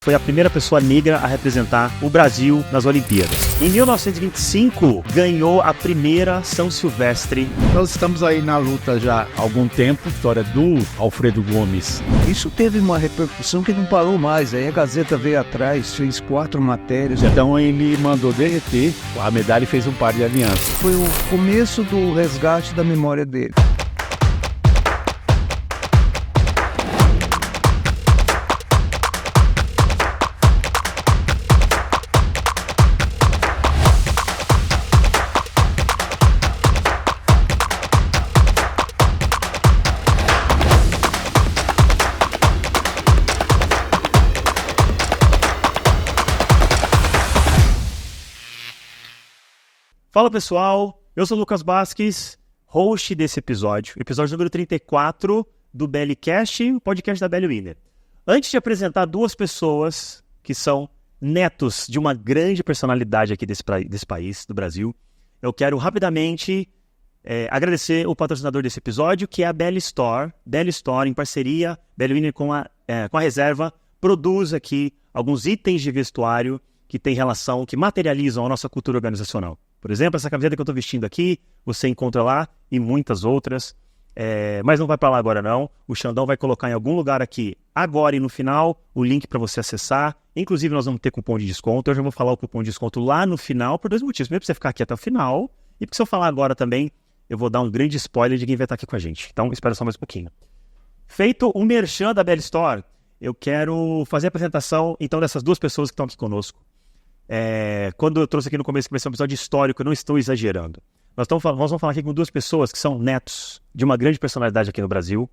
Foi a primeira pessoa negra a representar o Brasil nas Olimpíadas. Em 1925, ganhou a primeira São Silvestre. Nós estamos aí na luta já há algum tempo, história do Alfredo Gomes. Isso teve uma repercussão que não parou mais, aí a Gazeta veio atrás, fez 4 matérias. Então ele mandou derreter a medalha e fez um par de alianças. Foi o começo do resgate da memória dele. Fala pessoal, eu sou o Lucas Basques, host desse episódio número 34 do BLcast, o podcast da Belly Winner. Antes de apresentar duas pessoas que são netos de uma grande personalidade aqui desse país, do Brasil, eu quero rapidamente agradecer o patrocinador desse episódio, que é a Belly Store. Belly Store, em parceria, Belly Winner com a Reserva, produz aqui alguns itens de vestuário que tem relação, que materializam a nossa cultura organizacional. Por exemplo, essa camiseta que eu estou vestindo aqui, você encontra lá e muitas outras, mas não vai para lá agora não. O Xandão vai colocar em algum lugar aqui, agora e no final, o link para você acessar. Inclusive, nós vamos ter cupom de desconto. Eu já vou falar o cupom de desconto lá no final, por dois motivos. Primeiro, para você ficar aqui até o final, e porque se eu falar agora também, eu vou dar um grande spoiler de quem vai estar aqui com a gente. Então, espera só mais um pouquinho. Feito o merchan da Belly Store, eu quero fazer a apresentação, então, dessas duas pessoas que estão aqui conosco. Quando eu trouxe aqui no começo que vai ser um episódio histórico, eu não estou exagerando. Nós vamos falar aqui com duas pessoas que são netos de uma grande personalidade aqui no Brasil.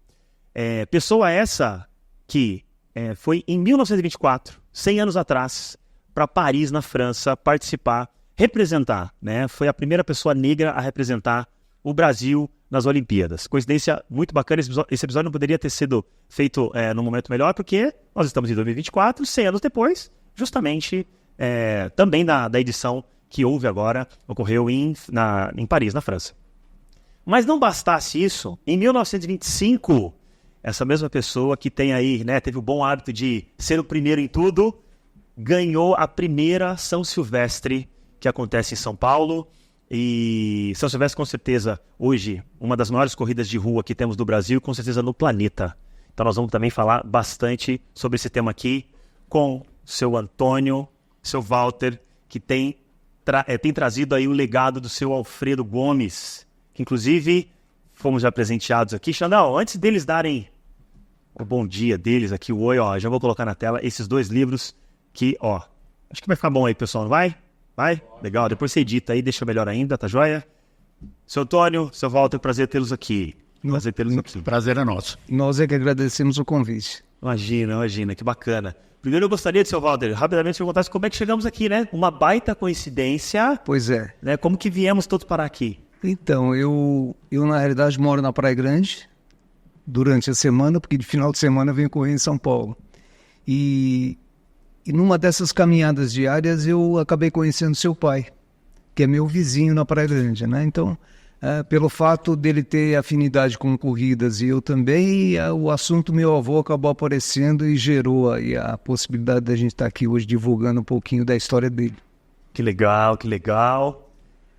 Pessoa essa que foi em 1924, 100 anos atrás, para Paris, na França, representar, né? Foi a primeira pessoa negra a representar o Brasil nas Olimpíadas. Coincidência muito bacana, esse episódio não poderia ter sido feito num momento melhor, porque nós estamos em 2024, 100 anos depois, justamente... também da edição que houve agora, ocorreu em Paris, na França. Mas não bastasse isso, em 1925, essa mesma pessoa que tem aí, né, teve o bom hábito de ser o primeiro em tudo, ganhou a primeira São Silvestre, que acontece em São Paulo. E São Silvestre, com certeza, hoje, uma das maiores corridas de rua que temos do Brasil, com certeza no planeta. Então nós vamos também falar bastante sobre esse tema aqui com seu Antônio, seu Walter, que tem trazido aí o legado do seu Alfredo Gomes, que inclusive fomos já presenteados aqui. Xandão, antes deles darem o bom dia deles aqui, o oi, ó, já vou colocar na tela esses dois livros que, ó, acho que vai ficar bom aí, pessoal, não vai? Vai? Legal, depois você edita aí, deixa melhor ainda, tá joia? Seu Antônio, seu Walter, prazer tê-los aqui. Prazer é nosso. Nós é que agradecemos o convite. Imagina, que bacana. Primeiro eu gostaria de, seu Walter, rapidamente você contasse como é que chegamos aqui, né? Uma baita coincidência. Pois é. Né? Como que viemos todos parar aqui? Então, eu na realidade moro na Praia Grande durante a semana, porque de final de semana eu venho correr em São Paulo. E numa dessas caminhadas diárias eu acabei conhecendo seu pai, que é meu vizinho na Praia Grande, né? Então, pelo fato dele ter afinidade com corridas e eu também, o assunto meu avô acabou aparecendo e gerou aí a possibilidade da gente estar aqui hoje divulgando um pouquinho da história dele. Que legal.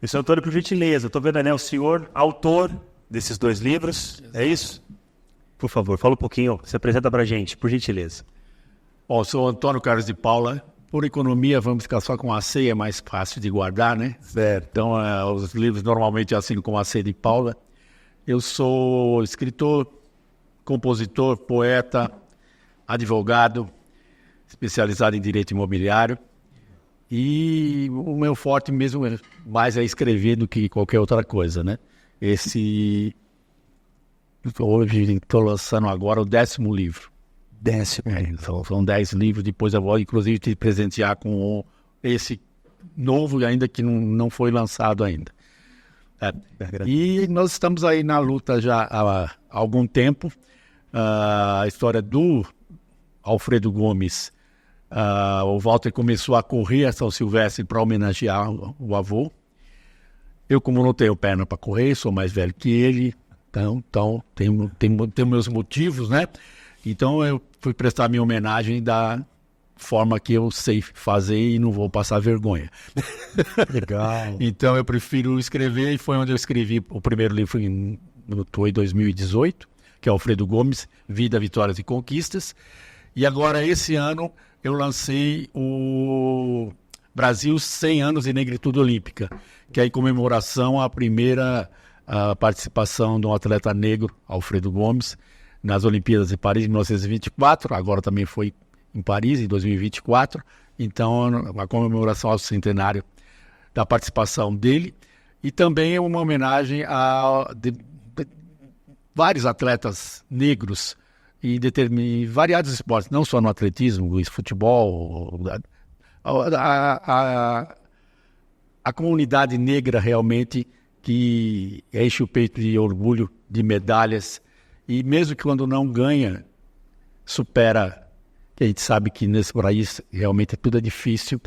E o senhor Antônio, por gentileza, eu estou vendo, né, o senhor autor desses dois livros, é isso? Por favor, fala um pouquinho, se apresenta pra gente, por gentileza. Bom, sou Antônio Carlos de Paula. Por economia, vamos ficar só com a C, é mais fácil de guardar, né? Certo. Então, os livros normalmente assinam com a C de Paula. Eu sou escritor, compositor, poeta, advogado, especializado em direito imobiliário. E o meu forte mesmo mais é escrever do que qualquer outra coisa, né? Hoje estou lançando agora o 10º livro. São 10 livros, depois eu vou inclusive te presentear com esse novo ainda que não foi lançado ainda. E nós estamos aí na luta já há algum tempo. A história do Alfredo Gomes, o Walter começou a correr a São Silvestre para homenagear o avô. Eu, como não tenho perna para correr, sou mais velho que ele, então tenho meus motivos, né? Então eu fui prestar minha homenagem forma que eu sei fazer e não vou passar vergonha. Legal. Então eu prefiro escrever, e foi onde eu escrevi o primeiro livro em 2018, que é Alfredo Gomes, Vida, Vitórias e Conquistas. E agora, esse ano, eu lancei o Brasil 100 anos de negritude olímpica, que é em comemoração à primeira participação de um atleta negro, Alfredo Gomes, nas Olimpíadas de Paris em 1924, agora também foi em Paris, em 2024. Então, a comemoração ao centenário da participação dele. E também é uma homenagem a vários atletas negros em variados esportes, não só no atletismo, no futebol. A comunidade negra realmente que enche o peito de orgulho, de medalhas. E mesmo que quando não ganha, supera. A gente sabe que nesse país realmente tudo é difícil.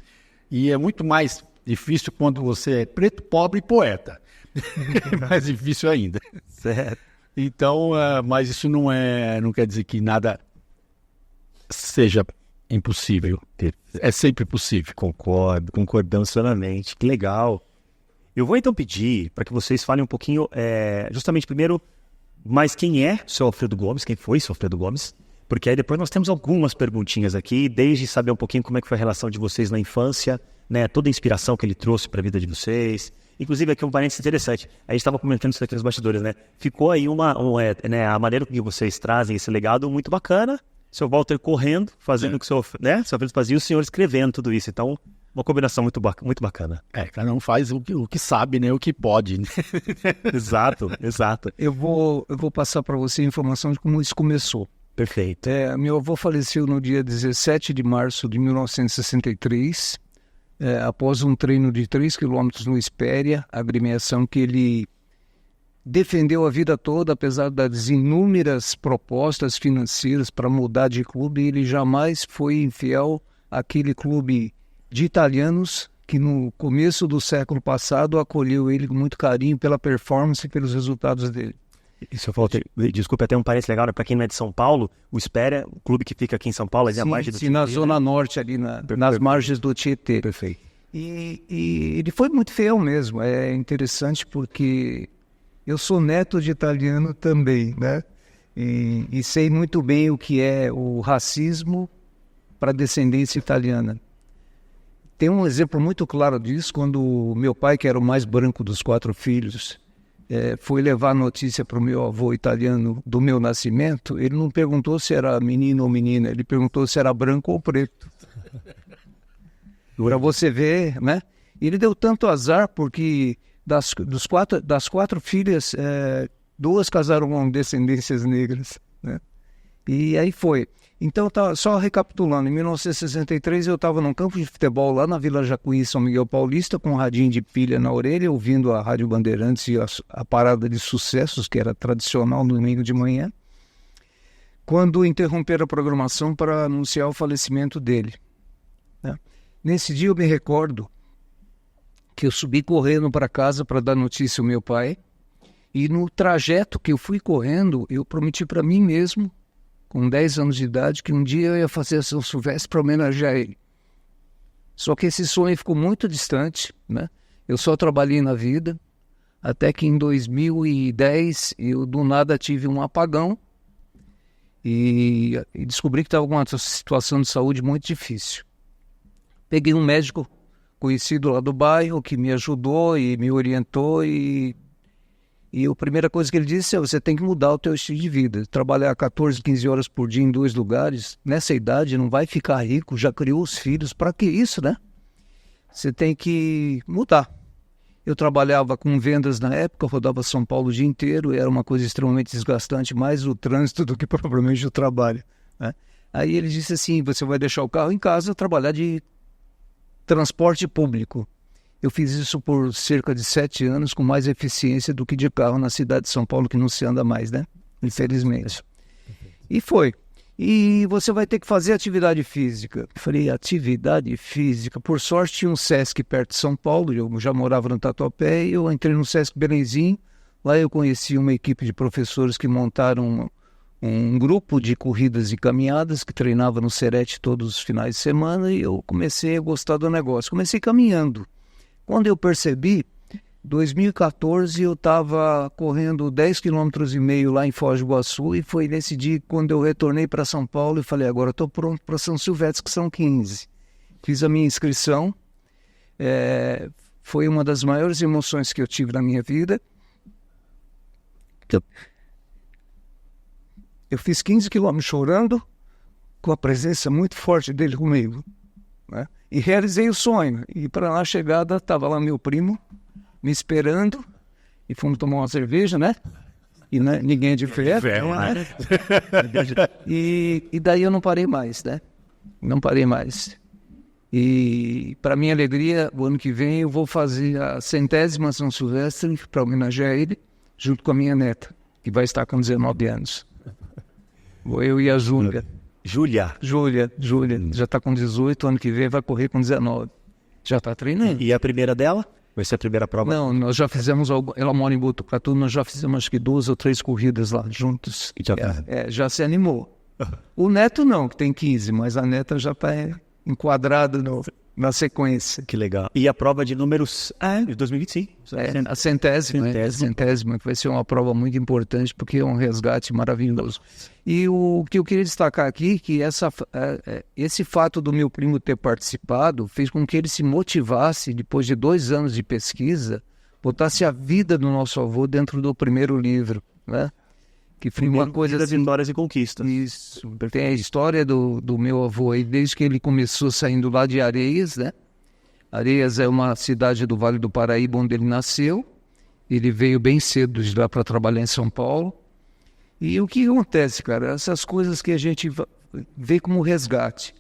E é muito mais difícil quando você é preto, pobre e poeta. É mais difícil ainda. Certo. Então, mas isso não quer dizer que nada seja impossível. É sempre possível. Concordamos plenamente. Que legal. Eu vou então pedir para que vocês falem um pouquinho, justamente primeiro, mas quem é o seu Alfredo Gomes, quem foi o seu Alfredo Gomes? Porque aí depois nós temos algumas perguntinhas aqui, desde saber um pouquinho como é que foi a relação de vocês na infância, né, toda a inspiração que ele trouxe para a vida de vocês. Inclusive, aqui um parênteses interessante, a gente estava comentando isso aqui nos bastidores, né? Ficou aí a maneira que vocês trazem esse legado muito bacana, o seu Walter correndo, fazendo o que o seu Alfredo fazia, e o senhor escrevendo tudo isso. Então, uma combinação muito bacana. Cada um faz o que sabe, né? O que pode. Né? Exato. Eu vou passar para você a informação de como isso começou. Perfeito. Meu avô faleceu no dia 17 de março de 1963, após um treino de 3 quilômetros no Espéria, agremiação que ele defendeu a vida toda, apesar das inúmeras propostas financeiras para mudar de clube. Ele jamais foi infiel àquele clube de italianos que no começo do século passado acolheu ele com muito carinho pela performance e pelos resultados dele. Isso eu falei, desculpe, até um parênteses legal, né? Para quem não é de São Paulo, o Espéria, o clube que fica aqui em São Paulo, é a margem do Tietê, na zona norte, ali nas margens do Tietê. Perfeito. E ele foi muito fiel mesmo. É interessante porque eu sou neto de italiano também, né? E sei muito bem o que é o racismo para a descendência italiana. Tem um exemplo muito claro disso, quando meu pai, que era o mais branco dos 4 filhos, foi levar a notícia para o meu avô italiano do meu nascimento. Ele não perguntou se era menino ou menina, ele perguntou se era branco ou preto. Para você ver, né? E ele deu tanto azar porque das 4 filhas, 2 casaram com descendências negras, né? E aí foi. Então, só recapitulando, em 1963 eu estava num campo de futebol lá na Vila Jacuí, São Miguel Paulista, com um radinho de pilha na orelha, ouvindo a Rádio Bandeirantes e a parada de sucessos, que era tradicional no domingo de manhã, quando interromperam a programação para anunciar o falecimento dele, né? Nesse dia eu me recordo que eu subi correndo para casa para dar notícia ao meu pai, e no trajeto que eu fui correndo, eu prometi para mim mesmo, com 10 anos de idade, que um dia eu ia fazer a São Silvestre para homenagear ele. Só que esse sonho ficou muito distante, né? Eu só trabalhei na vida, até que em 2010 eu do nada tive um apagão e descobri que estava com uma situação de saúde muito difícil. Peguei um médico conhecido lá do bairro que me ajudou e me orientou e a primeira coisa que ele disse é: você tem que mudar o teu estilo de vida. Trabalhar 14, 15 horas por dia em 2 lugares, nessa idade não vai ficar rico, já criou os filhos, para que isso, né? Você tem que mudar. Eu trabalhava com vendas na época, rodava São Paulo o dia inteiro, era uma coisa extremamente desgastante, mais o trânsito do que propriamente o trabalho, né? Aí ele disse assim: você vai deixar o carro em casa, trabalhar de transporte público. Eu fiz isso por cerca de 7 anos, com mais eficiência do que de carro na cidade de São Paulo, que não se anda mais, né? Infelizmente. E foi. E você vai ter que fazer atividade física. Eu falei, atividade física? Por sorte, tinha um Sesc perto de São Paulo, eu já morava no Tatuapé, e eu entrei no Sesc Belenzinho. Lá eu conheci uma equipe de professores que montaram um grupo de corridas e caminhadas que treinava no Serete todos os finais de semana, e eu comecei a gostar do negócio. Comecei caminhando. Quando eu percebi, 2014 eu estava correndo 10,5 km lá em Foz do Iguaçu, e foi nesse dia quando eu retornei para São Paulo e falei, agora estou pronto para São Silvestre, que são 15. Fiz a minha inscrição, foi uma das maiores emoções que eu tive na minha vida. Eu fiz 15 quilômetros chorando, com a presença muito forte dele comigo, né? E realizei o sonho. E para lá a chegada, estava lá meu primo, me esperando, e fomos tomar uma cerveja, né? E ninguém é de fé. né? E daí eu não parei mais, né? Não parei mais. E para minha alegria, o ano que vem eu vou fazer a 100ª São Silvestre para homenagear ele, junto com a minha neta, que vai estar com 19 anos. Vou eu e a Júlia. Júlia. Júlia, já está com 18, ano que vem vai correr com 19. Já está treinando. E a primeira dela? Vai ser a primeira prova? Não, nós já fizemos, ela mora em Botucatu, nós já fizemos acho que 2 ou 3 corridas lá juntos. Já se animou. O neto não, que tem 15, mas a neta já está enquadrada na sequência. Que legal. E a prova de números de 2025? A 100ª, que vai ser uma prova muito importante, porque é um resgate maravilhoso. E o que eu queria destacar aqui, que esse fato do meu primo ter participado fez com que ele se motivasse, depois de 2 anos de pesquisa, botasse a vida do nosso avô dentro do primeiro livro, né? Que foi uma coisa das histórias e conquistas. Isso. Tem a história do meu avô aí, desde que ele começou saindo lá de Areias, né? Areias é uma cidade do Vale do Paraíba onde ele nasceu. Ele veio bem cedo de lá para trabalhar em São Paulo. E o que acontece, cara? Essas coisas que a gente vê como resgate.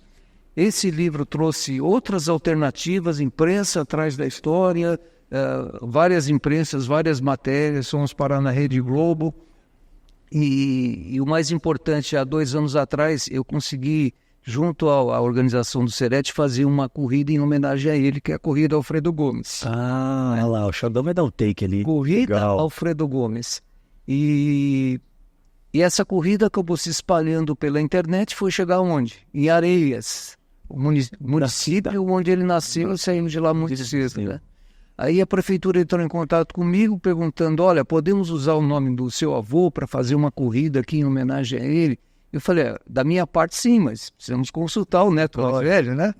Esse livro trouxe outras alternativas, imprensa atrás da história, várias imprensas, várias matérias, fomos parar na Rede Globo. E o mais importante, há 2 anos atrás, eu consegui, junto à organização do Serete, fazer uma corrida em homenagem a ele, que é a Corrida Alfredo Gomes. Olha lá, o Xandão vai dar um take ali. Corrida Legal. Alfredo Gomes. E essa corrida acabou se espalhando pela internet, foi chegar onde? Em Areias, o município onde ele nasceu, saímos de lá muito cedo, né? Aí a prefeitura entrou em contato comigo, perguntando, olha, podemos usar o nome do seu avô para fazer uma corrida aqui em homenagem a ele? Eu falei, da minha parte sim, mas precisamos consultar o neto mais velho, né?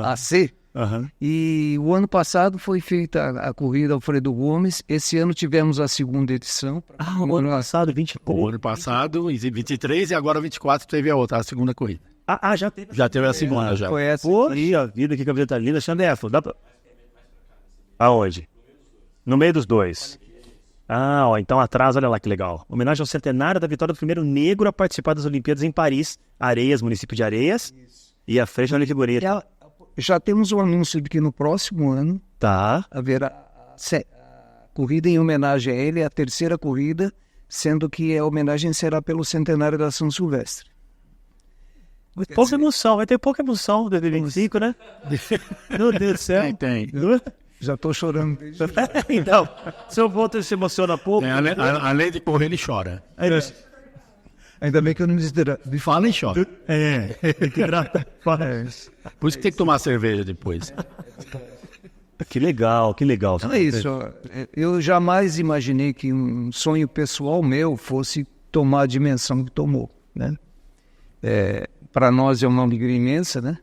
AC. Uhum. E o ano passado foi feita a corrida Alfredo Gomes, esse ano tivemos a 2ª edição. O ano passado, 23. O ano passado, 23, e agora 24 teve a segunda corrida. Já teve. Já teve a segunda, já. Foi essa. Poxa vida, que camiseta linda. Xandefo, dá pra... Aonde? No meio dos dois. Então atrás, olha lá que legal. Homenagem ao centenário da vitória do primeiro negro a participar das Olimpíadas em Paris. Areias, município de Areias. Isso. E a frente da figureta. Já temos um anúncio de que no próximo ano haverá a corrida em homenagem a ele, a 3ª corrida, sendo que a homenagem será pelo centenário da São Silvestre. Pouca emoção, vai ter pouca emoção em 2025, né? Meu Deus do céu. Tem. Já estou chorando. Então, seu avô se emociona pouco. Além de correr, ele chora. Ainda bem que eu não me Fala e chora. Por isso que tem que tomar cerveja depois. Que legal, que legal. Não é isso. Eu jamais imaginei que um sonho pessoal meu fosse tomar a dimensão que tomou, né? Para nós é uma alegria imensa, né?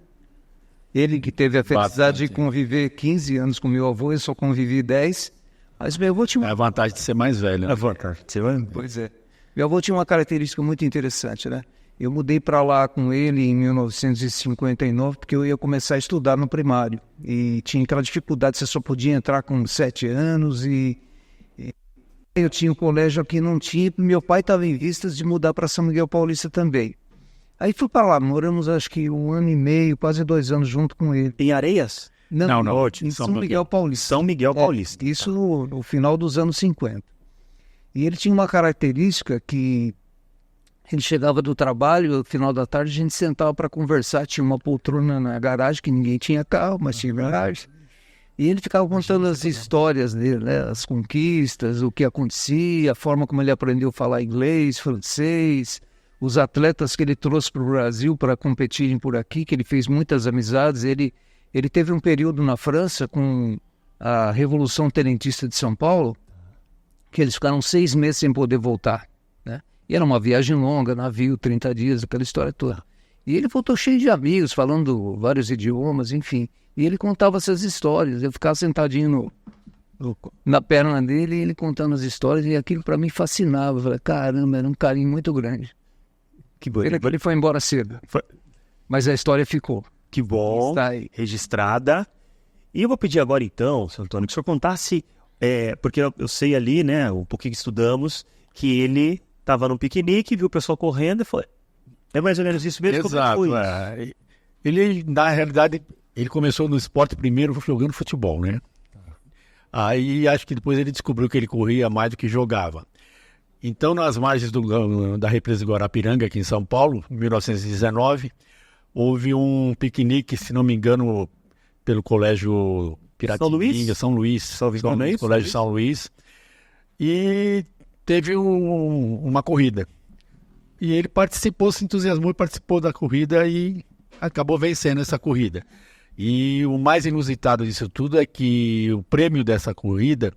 Ele que teve a felicidade de conviver 15 anos com meu avô, eu só convivi 10. Mas meu avô tinha É a vantagem de ser mais velho. Né? Pois é. Meu avô tinha uma característica muito interessante, né? Eu mudei para lá com ele em 1959, porque eu ia começar a estudar no primário. E tinha aquela dificuldade, você só podia entrar com 7 anos e eu tinha um colégio aqui, não tinha. Meu pai estava em vistas de mudar para São Miguel Paulista também. Aí fui para lá, moramos acho que 1 ano e meio, quase 2 anos junto com ele. Em Areias? Não, em São Miguel Paulista. São Miguel Paulista. Isso no final dos anos 50. E ele tinha uma característica que ele chegava do trabalho, no final da tarde a gente sentava para conversar, tinha uma poltrona na garagem, que ninguém tinha carro, mas tinha garagem. E ele ficava contando as histórias dele, né? As conquistas, o que acontecia, a forma como ele aprendeu a falar inglês, francês, os atletas que ele trouxe para o Brasil para competirem por aqui, que ele fez muitas amizades. Ele teve um período na França com a Revolução Tenentista de São Paulo, que eles ficaram 6 meses sem poder voltar, né? E era uma viagem longa, navio, 30 dias, aquela história toda. E ele voltou cheio de amigos, falando vários idiomas, enfim. E ele contava essas histórias. Eu ficava sentadinho na perna dele e ele contando as histórias. E aquilo para mim fascinava. Eu falei, caramba, era um carinho muito grande. Que bom. Ele foi embora cedo. Mas a história ficou. Que bom. Está aí. Registrada. E eu vou pedir agora então, seu Antônio, que o senhor contasse, porque eu sei ali, né, um pouquinho que estudamos, que ele estava num piquenique, viu o pessoal correndo e falou, é mais ou menos isso mesmo? Exato. Como é que foi isso? Ele, na realidade, ele começou no esporte primeiro jogando futebol, né? Aí acho que depois ele descobriu que ele corria mais do que jogava. Então, nas margens da represa de Guarapiranga, aqui em São Paulo, em 1919, houve um piquenique, se não me engano, pelo Colégio Piratininga, São Luís, Colégio São Luís, e teve uma corrida. E ele participou, se entusiasmou e participou da corrida e acabou vencendo essa corrida. E o mais inusitado disso tudo é que o prêmio dessa corrida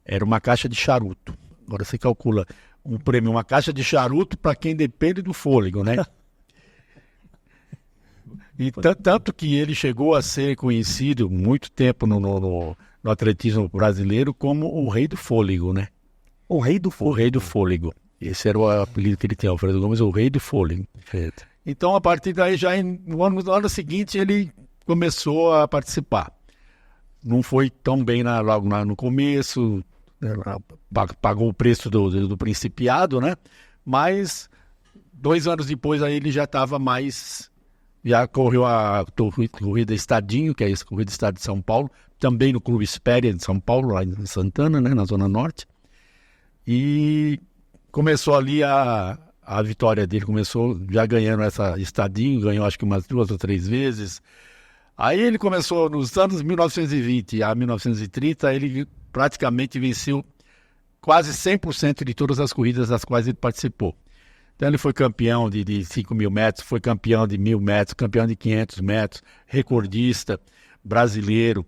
era uma caixa de charuto. Agora você calcula um prêmio, uma caixa de charuto para quem depende do fôlego, né? E tanto que ele chegou a ser conhecido muito tempo no atletismo brasileiro como o rei do fôlego, né? O rei do fôlego. O rei do fôlego. Esse era o apelido que ele tinha, Alfredo Gomes, o rei do fôlego. Perfeito. Então, a partir daí, já no ano seguinte, ele começou a participar. Não foi tão bem logo no começo, pagou o preço do principiado, né? Mas 2 anos depois aí ele já estava mais... Já correu a corrida Estadinho, que é essa corrida Estado de São Paulo, também no Clube Espéria de São Paulo, lá em Santana, né? Na Zona Norte. E começou ali a vitória dele, começou já ganhando essa Estadinho, ganhou acho que umas 2 ou 3 vezes. Aí ele começou nos anos 1920 a 1930, ele praticamente venceu quase 100% de todas as corridas das quais ele participou. Então ele foi campeão de 5.000 metros, foi campeão de 1.000 metros, campeão de 500 metros, recordista, brasileiro.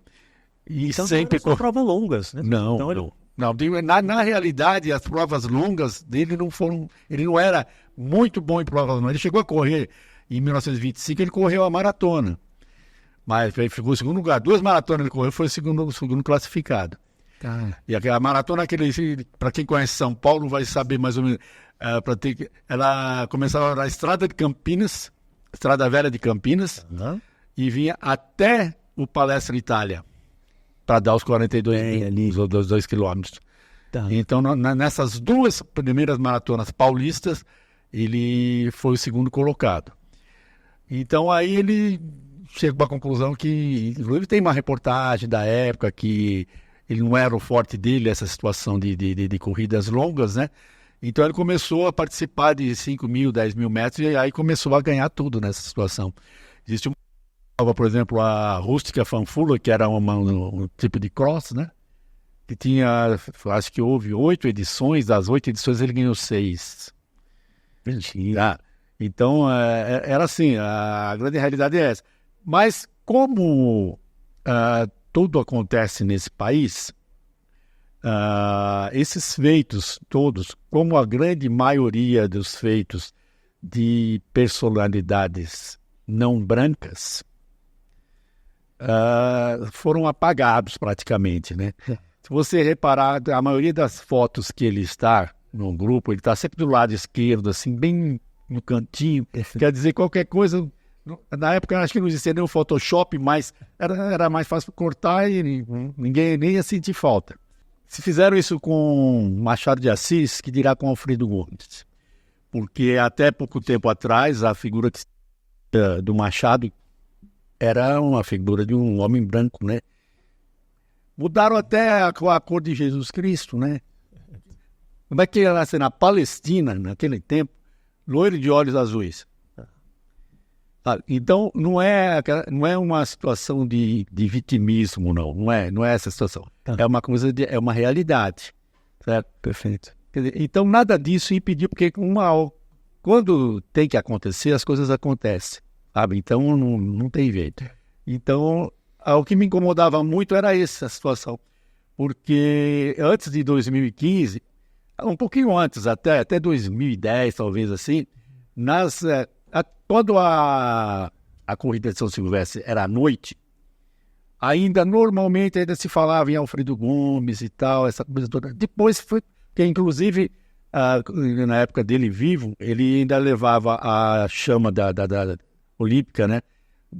E então sempre... Não provas longas, né? Não, então, não. Não, na realidade, as provas longas dele não foram... Ele não era muito bom em provas longas. Ele chegou a correr, em 1925, ele correu a maratona. Mas ele ficou em segundo lugar. 2 maratonas ele correu, foi o segundo classificado. E a maratona, para quem conhece São Paulo, vai saber mais ou menos... ela começava na Estrada de Campinas, Estrada Velha de Campinas, e vinha até o Palestra Itália, para dar os 2 quilômetros. Tá. Então, nessas 2 primeiras maratonas paulistas, ele foi o segundo colocado. Então, aí ele chegou à conclusão que, inclusive, tem uma reportagem da época que ele não era o forte dele, essa situação de corridas longas, né? Então, ele começou a participar de 5.000, 10.000 metros e aí começou a ganhar tudo nessa situação. Existe por exemplo, a Rústica Fanfula, que era um tipo de cross, né? Que tinha, acho que houve 8 edições, das 8 edições ele ganhou 6. Mentira. Então, era assim, a grande realidade é essa. Mas como tudo acontece nesse país, esses feitos todos, como a grande maioria dos feitos de personalidades não brancas, foram apagados praticamente, né? Se você reparar, a maioria das fotos que ele está no grupo, ele está sempre do lado esquerdo, assim, bem no cantinho. Quer dizer, qualquer coisa... Na época, acho que não existia nem o Photoshop, mas era mais fácil cortar e ninguém nem ia sentir falta. Se fizeram isso com Machado de Assis, que dirá com Alfredo Gomes. Porque até pouco tempo atrás, a figura do Machado era uma figura de um homem branco, né? Mudaram até a cor de Jesus Cristo, né? Como é que ele nasceu na Palestina, naquele tempo, loiro de olhos azuis? Então, não é uma situação de vitimismo, não é essa situação. Tá. É uma coisa, é uma realidade, certo? Perfeito. Quer dizer, então, nada disso impediu, porque quando tem que acontecer, as coisas acontecem, sabe? Então, não tem jeito. Então, o que me incomodava muito era essa situação, porque antes de 2015, um pouquinho antes, até 2010, talvez assim, quando a corrida de São Silvestre era à noite, normalmente se falava em Alfredo Gomes e tal, essa coisa toda. Depois foi, que inclusive, na época dele vivo, ele ainda levava a chama da Olímpica, né?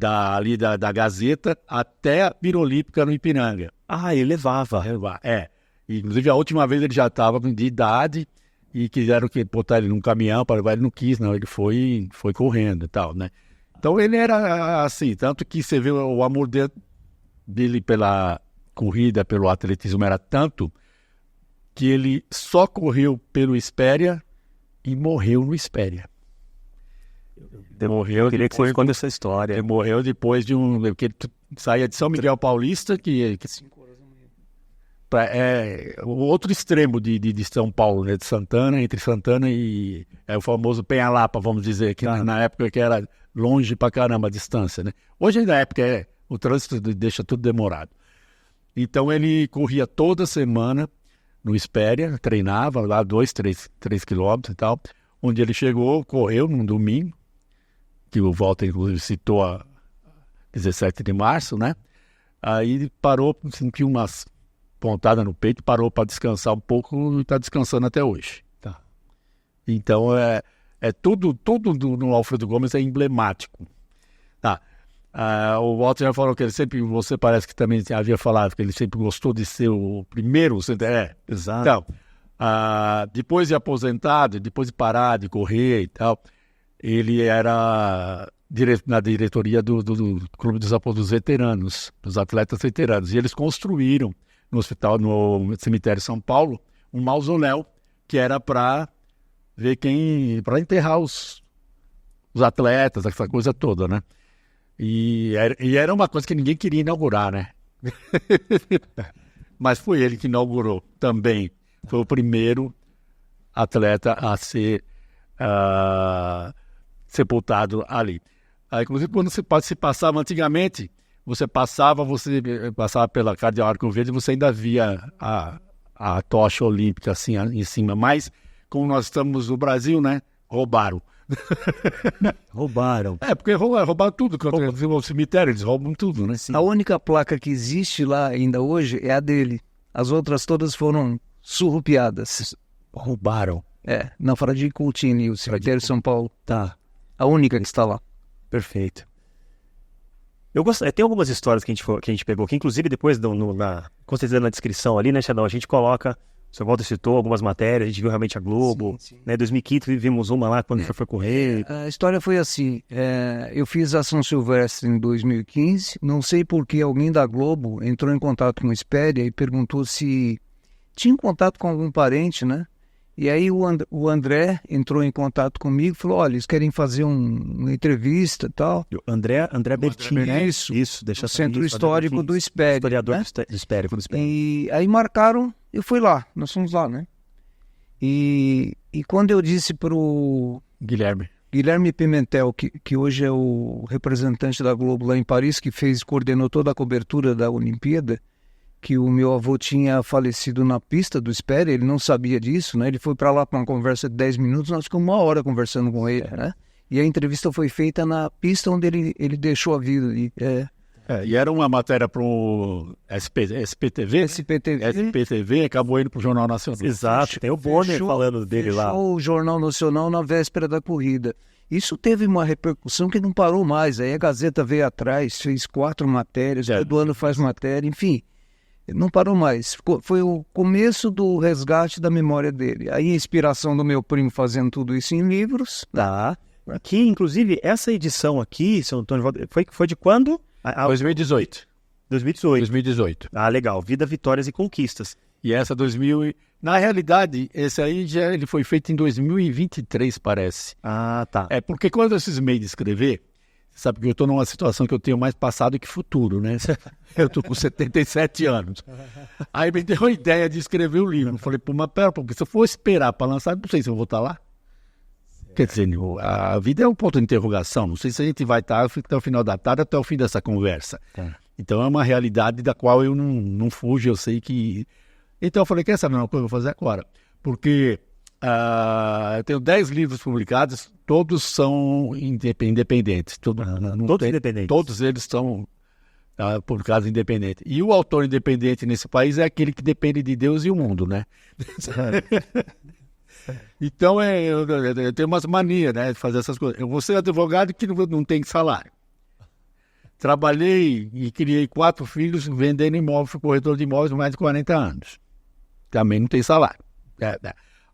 Ali da Gazeta até a Vila Olímpica no Ipiranga. Ele levava. Inclusive, a última vez ele já estava de idade e quiseram botar ele num caminhão para levar, ele não quis, não. Ele foi correndo e tal, né? Então, ele era assim, tanto que você vê o amor dele pela corrida, pelo atletismo era tanto que ele só correu pelo Espéria e morreu no Espéria. Eu queria que você conte essa história. Ele morreu depois de que ele saía de São Miguel Paulista, que 5 horas da manhã. É o outro extremo de São Paulo, né? De Santana, entre Santana e o famoso Penha-Lapa, vamos dizer, que na época que era longe pra caramba a distância, né? Hoje, na época, o trânsito deixa tudo demorado. Então, ele corria toda semana no Espéria, treinava lá 3 quilômetros e tal, onde ele correu num domingo, que o Walter, inclusive, citou a 17 de março, né? Aí parou, sentiu umas pontadas no peito, parou para descansar um pouco e está descansando até hoje. Tá. Então, tudo no Alfredo Gomes é emblemático. Tá. O Walter já falou que você parece que também havia falado que ele sempre gostou de ser o primeiro. Exato. Então, depois de aposentado, depois de parar de correr e tal, ele era na diretoria do Clube dos Veteranos, dos atletas veteranos. E eles construíram no cemitério de São Paulo, um mausoléu que era para enterrar os atletas, essa coisa toda, né? E era uma coisa que ninguém queria inaugurar, né? Mas foi ele que inaugurou também. Foi o primeiro atleta a ser sepultado ali. Inclusive, quando se passava antigamente, você passava pela Cardeal Arco Verde, você ainda via a tocha olímpica assim em cima. Mas, como nós estamos no Brasil, né? Roubaram. Roubaram. Porque roubaram tudo. O cemitério, eles roubam tudo, né? A única placa que existe lá ainda hoje é a dele. As outras todas foram surrupiadas. Roubaram. Na Fradique Coutinho, o cemitério de São Paulo. Tá. A única que está lá. Perfeito. Tem algumas histórias que a gente pegou, que inclusive depois, com certeza na descrição ali, né, Xandão, a gente coloca, o seu Walter citou algumas matérias, a gente viu realmente a Globo, sim. Né, 2015 vimos uma lá quando foi correr. A história foi assim, eu fiz a São Silvestre em 2015, não sei por que alguém da Globo entrou em contato com o Espéria e perguntou se tinha contato com algum parente, né? E aí o André entrou em contato comigo e falou, olha, eles querem fazer uma entrevista e tal. André Bertin. Isso, deixa o Centro Histórico do Espéria. Historiador, né? do Espéria. E aí marcaram, eu fui lá, nós fomos lá, né? E quando eu disse pro Guilherme Pimentel, que hoje é o representante da Globo lá em Paris, que coordenou toda a cobertura da Olimpíada, que o meu avô tinha falecido na pista do Espéria, ele não sabia disso, né? Ele foi para lá para uma conversa de 10 minutos, nós ficamos 1 hora conversando com ele, né? E a entrevista foi feita na pista onde ele deixou a vida ali. E era uma matéria para o SPTV, acabou indo para o Jornal Nacional. Exato, tem o Bonner falando dele lá. O Jornal Nacional na véspera da corrida. Isso teve uma repercussão que não parou mais, aí a Gazeta veio atrás, fez 4 matérias, todo ano faz matéria, enfim... Não parou mais. Foi o começo do resgate da memória dele. Aí a inspiração do meu primo fazendo tudo isso em livros. Tá. Aqui, inclusive, essa edição aqui, seu Antônio, foi de quando? 2018. 2018. Ah, legal. Vida, Vitórias e Conquistas. E essa 2000... Na realidade, esse aí ele foi feito em 2023, parece. Ah, tá. Porque quando eu cismei de escrever, Sabe que eu estou numa situação que eu tenho mais passado que futuro, né? Eu estou com 77 anos. Aí me deu a ideia de escrever o livro. Eu falei, pô, mas pera, porque se eu for esperar para lançar, não sei se eu vou estar lá. Quer dizer, a vida é um ponto de interrogação. Não sei se a gente vai estar até o final da tarde, até o fim dessa conversa. Então é uma realidade da qual eu não fujo, eu sei que... Então eu falei, quer saber uma coisa? Eu vou fazer agora. Porque eu tenho 10 livros publicados, todos são independentes. Todos independentes? Todos eles são publicados independentes. E o autor independente nesse país é aquele que depende de Deus e o mundo, né? Então eu tenho umas manias, né, de fazer essas coisas. Eu vou ser advogado que não tem salário. Trabalhei e criei 4 filhos vendendo imóveis, fui corretor de imóveis há mais de 40 anos. Também não tem salário.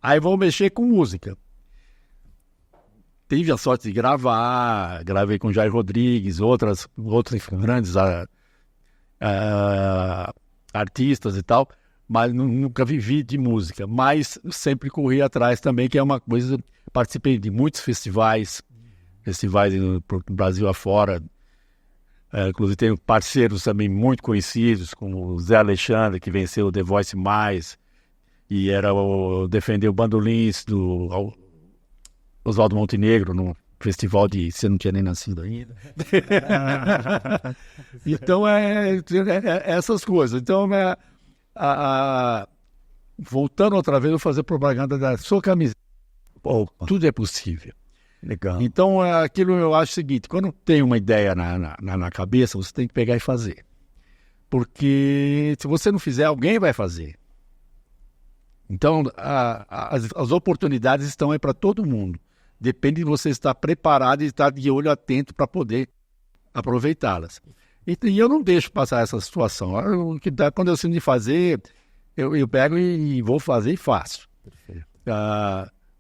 Aí vou mexer com música. Tive a sorte de gravei com Jair Rodrigues, outros grandes artistas e tal, mas nunca vivi de música. Mas sempre corri atrás também, que é uma coisa... Participei de muitos festivais no Brasil afora. Inclusive tenho parceiros também muito conhecidos, como o Zé Alexandre, que venceu o The Voice Mais, e defendeu o bandolins do Oswaldo Montenegro no festival de... Você não tinha nem nascido ainda. Então, essas coisas. Então, voltando outra vez, eu vou fazer propaganda da sua camiseta. Tudo é possível. Legal. Então, aquilo eu acho o seguinte, quando tem uma ideia na cabeça, você tem que pegar e fazer. Porque se você não fizer, alguém vai fazer. Então, as oportunidades estão aí para todo mundo. Depende de você estar preparado e estar de olho atento para poder aproveitá-las. E eu não deixo passar essa situação. Quando eu sinto de fazer, eu pego e vou fazer e faço.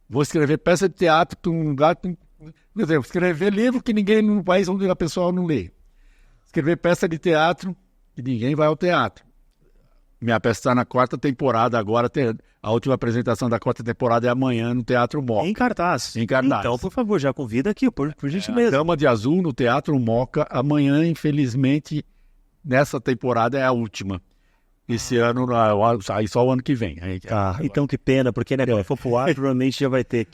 Vou escrever peça de teatro para um lugar... Por exemplo, escrever livro que ninguém no país onde a pessoa não lê. Escrever peça de teatro que ninguém vai ao teatro. Minha peça está na 4ª temporada agora. A última apresentação da 4ª temporada é amanhã no Teatro Moca. Em cartaz. Então, por favor, já convida aqui, por gentileza. Dama de Azul no Teatro Moca. Amanhã, infelizmente, nessa temporada é a última. Esse ano, aí só o ano que vem. Então que pena, porque quando for pro ar, provavelmente já vai ter.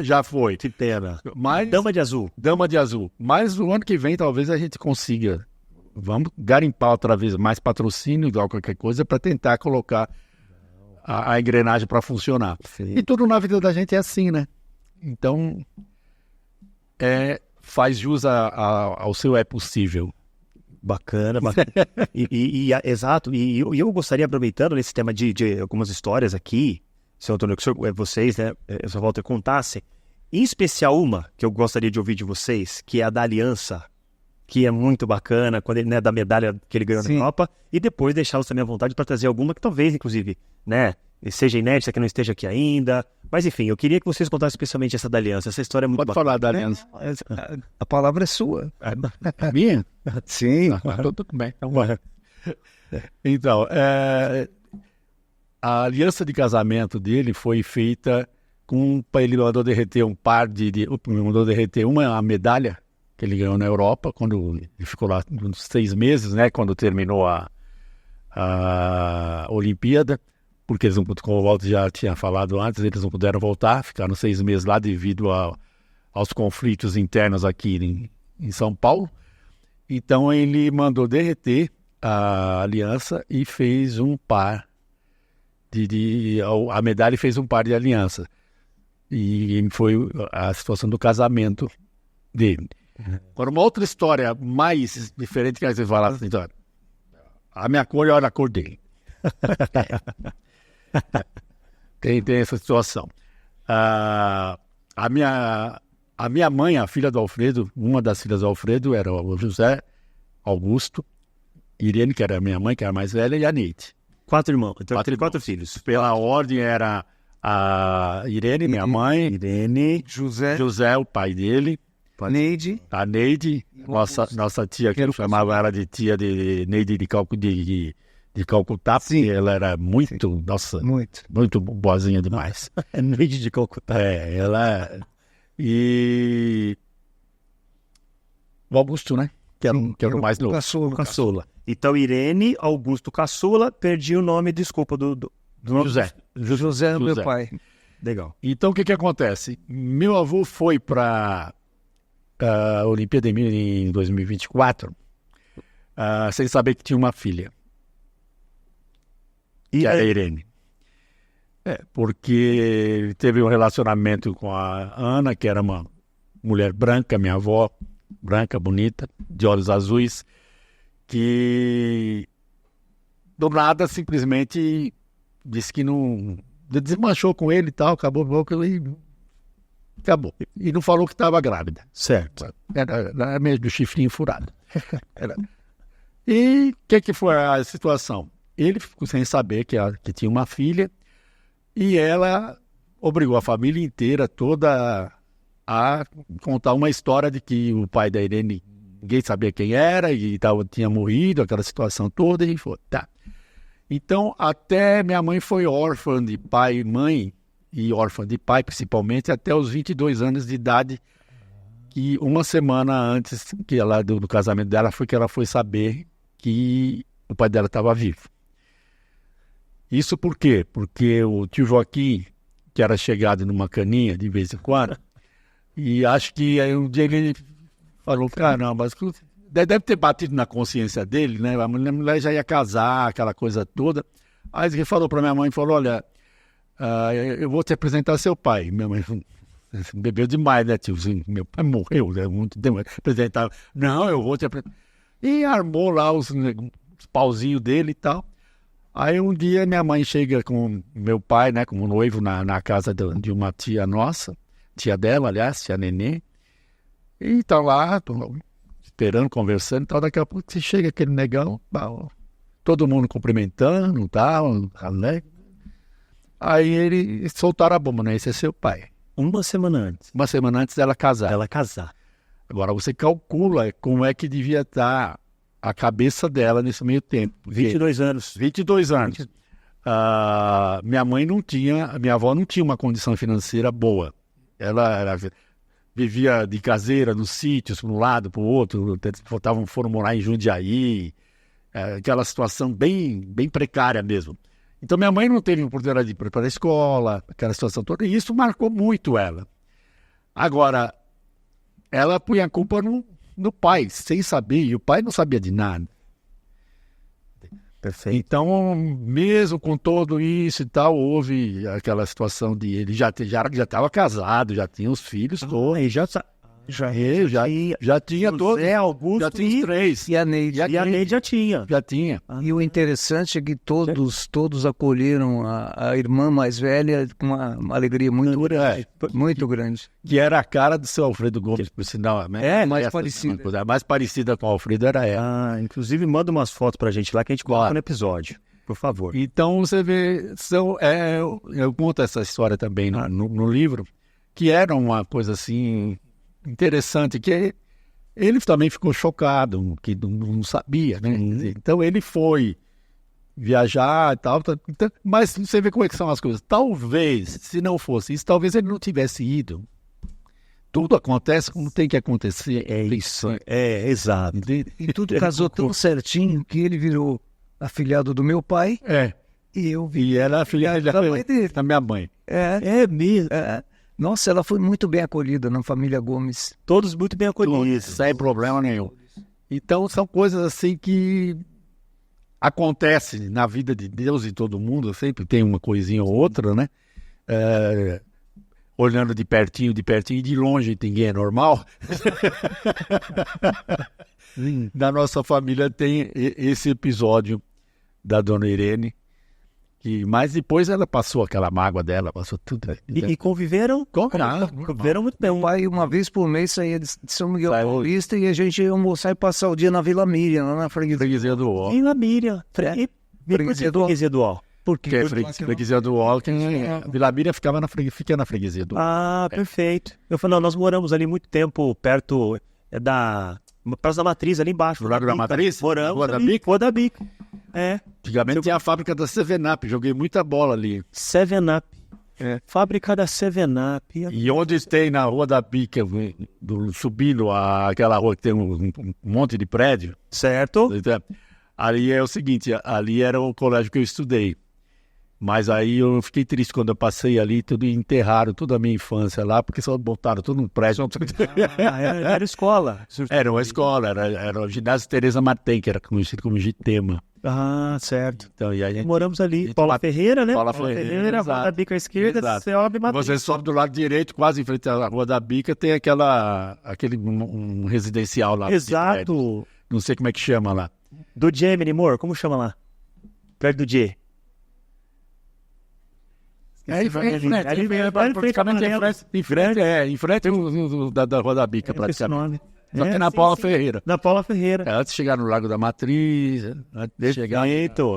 Já foi. Que pena. Mas, Dama de Azul. Dama de Azul. Mas o ano que vem talvez a gente consiga. Vamos garimpar outra vez mais patrocínio, igual qualquer coisa, para tentar colocar a engrenagem para funcionar. Sim. E tudo na vida da gente é assim, né? Então, faz jus ao seu é possível. Bacana. Exato. E eu gostaria, aproveitando nesse tema de algumas histórias aqui, seu Antônio, que vocês, né, Sr. Walter, contassem, em especial uma que eu gostaria de ouvir de vocês, que é a da Aliança, que é muito bacana, quando ele, né, da medalha que ele ganhou na Copa, e depois deixá-los também à vontade para trazer alguma que talvez, inclusive, né, seja inédita, que não esteja aqui ainda. Mas enfim, eu queria que vocês contassem especialmente essa da Aliança. Essa história é muito bacana. Pode falar da Aliança. A palavra é sua. É minha? Sim. Tudo bem. Então, a aliança de casamento dele foi feita ele mandou derreter mandou derreter uma medalha que ele ganhou na Europa, quando ele ficou lá uns 6 meses, né, quando terminou a Olimpíada, porque eles não, como o Walter já tinha falado antes, eles não puderam voltar, ficaram 6 meses lá devido aos conflitos internos aqui em São Paulo. Então ele mandou derreter a aliança e fez um par a medalha fez um par de aliança. E foi a situação do casamento dele. Agora, uma outra história mais diferente que você fala assim, então, a minha cor, olha a cor dele. Tem essa situação. A minha mãe, a filha do Alfredo, uma das filhas do Alfredo era o José Augusto, Irene, que era a minha mãe, que era a mais velha, e a Neide. 4 irmãos, então 4 filhos. Pela ordem era a Irene, minha mãe, Irene, José, o pai dele, Neide. A Neide, nossa tia, que eu chamava ela de tia de Neide de Calcutá, porque ela era muito boazinha demais. Neide de Calcutá. Ela... E o Augusto, né? Que era o mais novo. Caçula. Então, Irene, Augusto Caçula, perdi o nome, desculpa, do nome. José é meu pai. Legal. Então, o que acontece? Meu avô foi para a Olimpíada em 2024 sem saber que tinha uma filha, que era a Irene. Porque ele teve um relacionamento com a Ana, que era uma mulher branca, minha avó, branca, bonita, de olhos azuis, que do nada simplesmente disse que não... desmanchou com ele e tal, acabou e não falou que estava grávida. Certo. Era mesmo do chifrinho furado. E o que foi a situação? Ele ficou sem saber que tinha uma filha e ela obrigou a família inteira toda a contar uma história de que o pai da Irene, ninguém sabia quem era e tinha morrido, aquela situação toda, e foi, tá. Então, até minha mãe foi órfã de pai e mãe, e órfã de pai principalmente, até os 22 anos de idade, que uma semana antes que ela, do casamento dela, foi que ela foi saber que o pai dela estava vivo. Isso por quê? Porque o tio Joaquim, que era chegado numa caninha de vez em quando, e acho que aí um dia ele falou, caramba, deve ter batido na consciência dele, né? A mulher já ia casar, aquela coisa toda. Aí ele falou para minha mãe, falou, olha, eu vou te apresentar seu pai. Minha mãe bebeu demais, né, tio? Meu pai morreu, né? Muito demais. Apresentar. Não, eu vou te apresentar. E armou lá os pauzinhos dele e tal. Aí um dia minha mãe chega com meu pai, né, como noivo, na casa de uma tia nossa, tia dela, aliás, tia Nenê. E tá lá, esperando, conversando e tal. Daqui a pouco chega aquele negão, todo mundo cumprimentando, tal, né? Aí eles soltaram a bomba, né? Esse é seu pai. Uma semana antes. Uma semana antes dela casar. Agora você calcula como é que devia estar a cabeça dela nesse meio tempo. 22 anos. 22 anos. Minha avó não tinha uma condição financeira boa. Ela vivia de caseira nos sítios, para um lado, para o outro, foram morar em Jundiaí, aquela situação bem, bem precária mesmo. Então minha mãe não teve oportunidade de ir para a escola, aquela situação toda, e isso marcou muito ela. Agora, ela põe a culpa no pai, sem saber, e o pai não sabia de nada. Perfeito. Então, mesmo com tudo isso e tal, houve aquela situação de ele já estava casado, já tinha os filhos todos. E já tinha todos. José, Augusto já tinha os três. E a Neide. E a Neide já tinha. Já tinha. E o interessante é que todos acolheram a irmã mais velha com uma alegria muito grande. Muito grande. Que era a cara do seu Alfredo Gomes, por sinal. Mais parecida. A mais parecida com o Alfredo era ela. Inclusive, manda umas fotos pra gente lá que a gente coloca no episódio. Por favor. Então, você vê, eu conto essa história também no livro, que era uma coisa assim interessante, que ele também ficou chocado, que não sabia, né? Então ele foi viajar e tal, mas você vê como é que são as coisas. Talvez, se não fosse isso, talvez ele não tivesse ido. Tudo acontece como tem que acontecer. É isso. Exato. E tudo casou tão certinho que ele virou afilhado do meu pai. E eu vi. E era afilhado da minha mãe. É mesmo. Nossa, ela foi muito bem acolhida na família Gomes. Todos muito bem acolhidos. Sem problema nenhum. Então, são coisas assim que acontecem na vida de Deus e todo mundo. Sempre tem uma coisinha ou outra, né? Olhando de pertinho, e de longe ninguém é normal. Na nossa família tem esse episódio da dona Irene. Mas depois ela passou aquela mágoa dela, passou tudo. E conviveram? Conviveram muito bem. O pai, uma vez por mês, saía de São Miguel Paulista e a gente ia almoçar e passar o dia na Vila Miriam, lá na freguesia do Ó. Vila Miriam. Freguesia do Ó. Porque freguesia do Ó, Vila Miriam fica na freguesia do Ó. Perfeito. Eu falei, nós moramos ali muito tempo perto da Praça da Matriz, ali embaixo. Do Lago da Matriz? Moramos Rua da ali, Bico? Rua da Bico. Antigamente tinha a fábrica da Seven Up, joguei muita bola ali. Seven Up. Fábrica da 7-Up. E onde tem na Rua da Bica, subindo aquela rua que tem um monte de prédio, Certo. ali é o seguinte, ali era o colégio que eu estudei. Mas aí eu fiquei triste quando eu passei ali, enterraram toda a minha infância lá, porque só botaram tudo no prédio. Era escola. Era uma escola, era o ginásio Teresa Martem, que era conhecido como Gitema. Ah, certo. Então, e aí Moramos ali. Paula Ferreira, né? Paula Ferreira, Rua da Bica à esquerda, exato. Seob Matriz. Você sobe do lado direito, quase em frente à Rua da Bica, tem aquele um residencial lá. Exato. Não sei como é que chama lá. Do Gemini Moore, como chama lá? Perto do G. Em frente da Rua da Bica, praticamente. Só que na Paula Ferreira. Na Paula Ferreira. Antes de chegar no Lago da Matriz, antes de chegar...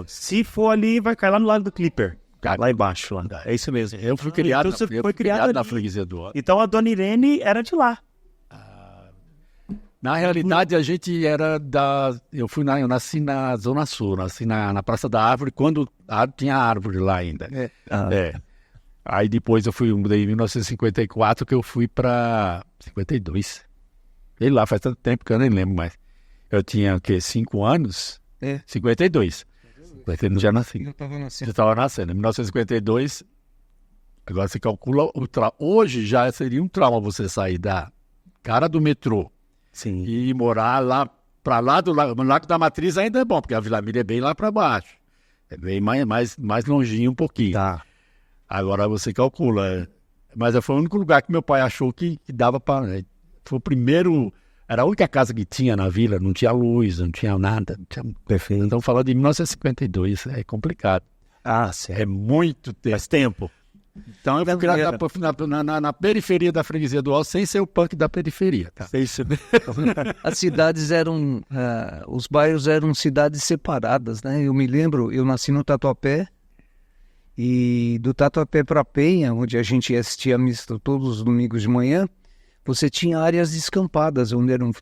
Se for ali, vai cair lá no Lago do Clipper. Lá embaixo, lá. É isso mesmo. Eu fui criado, então você foi criado na ali. freguesia do Ó. Então a Dona Irene era de lá. Na realidade, a gente era da... Eu nasci na Zona Sul, nasci na Praça da Árvore, quando tinha árvore lá ainda. Aí depois eu mudei em 1954, que eu fui para 52. Sei lá, faz tanto tempo que eu nem lembro mais. Eu tinha, o quê, 5 anos? 52. Já nasci. Já estava nascendo. Em 1952, agora você calcula, hoje já seria um trauma você sair da cara do metrô. Sim. E morar lá, para lá do Lago da Matriz ainda é bom, porque a Vila Miriam é bem lá para baixo. É bem mais longinho um pouquinho. Tá. Agora você calcula. Mas foi o único lugar que meu pai achou que dava para... Foi o primeiro... Era a única casa que tinha na vila, não tinha luz, não tinha nada. Não tinha... Perfeito. Então, falando de 1952, é complicado. Ah, certo. É muito tempo. Faz tempo. Então, eu fui criado na periferia da freguesia do Ó, sem ser o punk da periferia. Tá? As cidades eram... os bairros eram cidades separadas, né? Eu me lembro, eu nasci no Tatuapé, e do Tatuapé para Penha, onde a gente assistia a missa todos os domingos de manhã, você tinha áreas descampadas, onde eram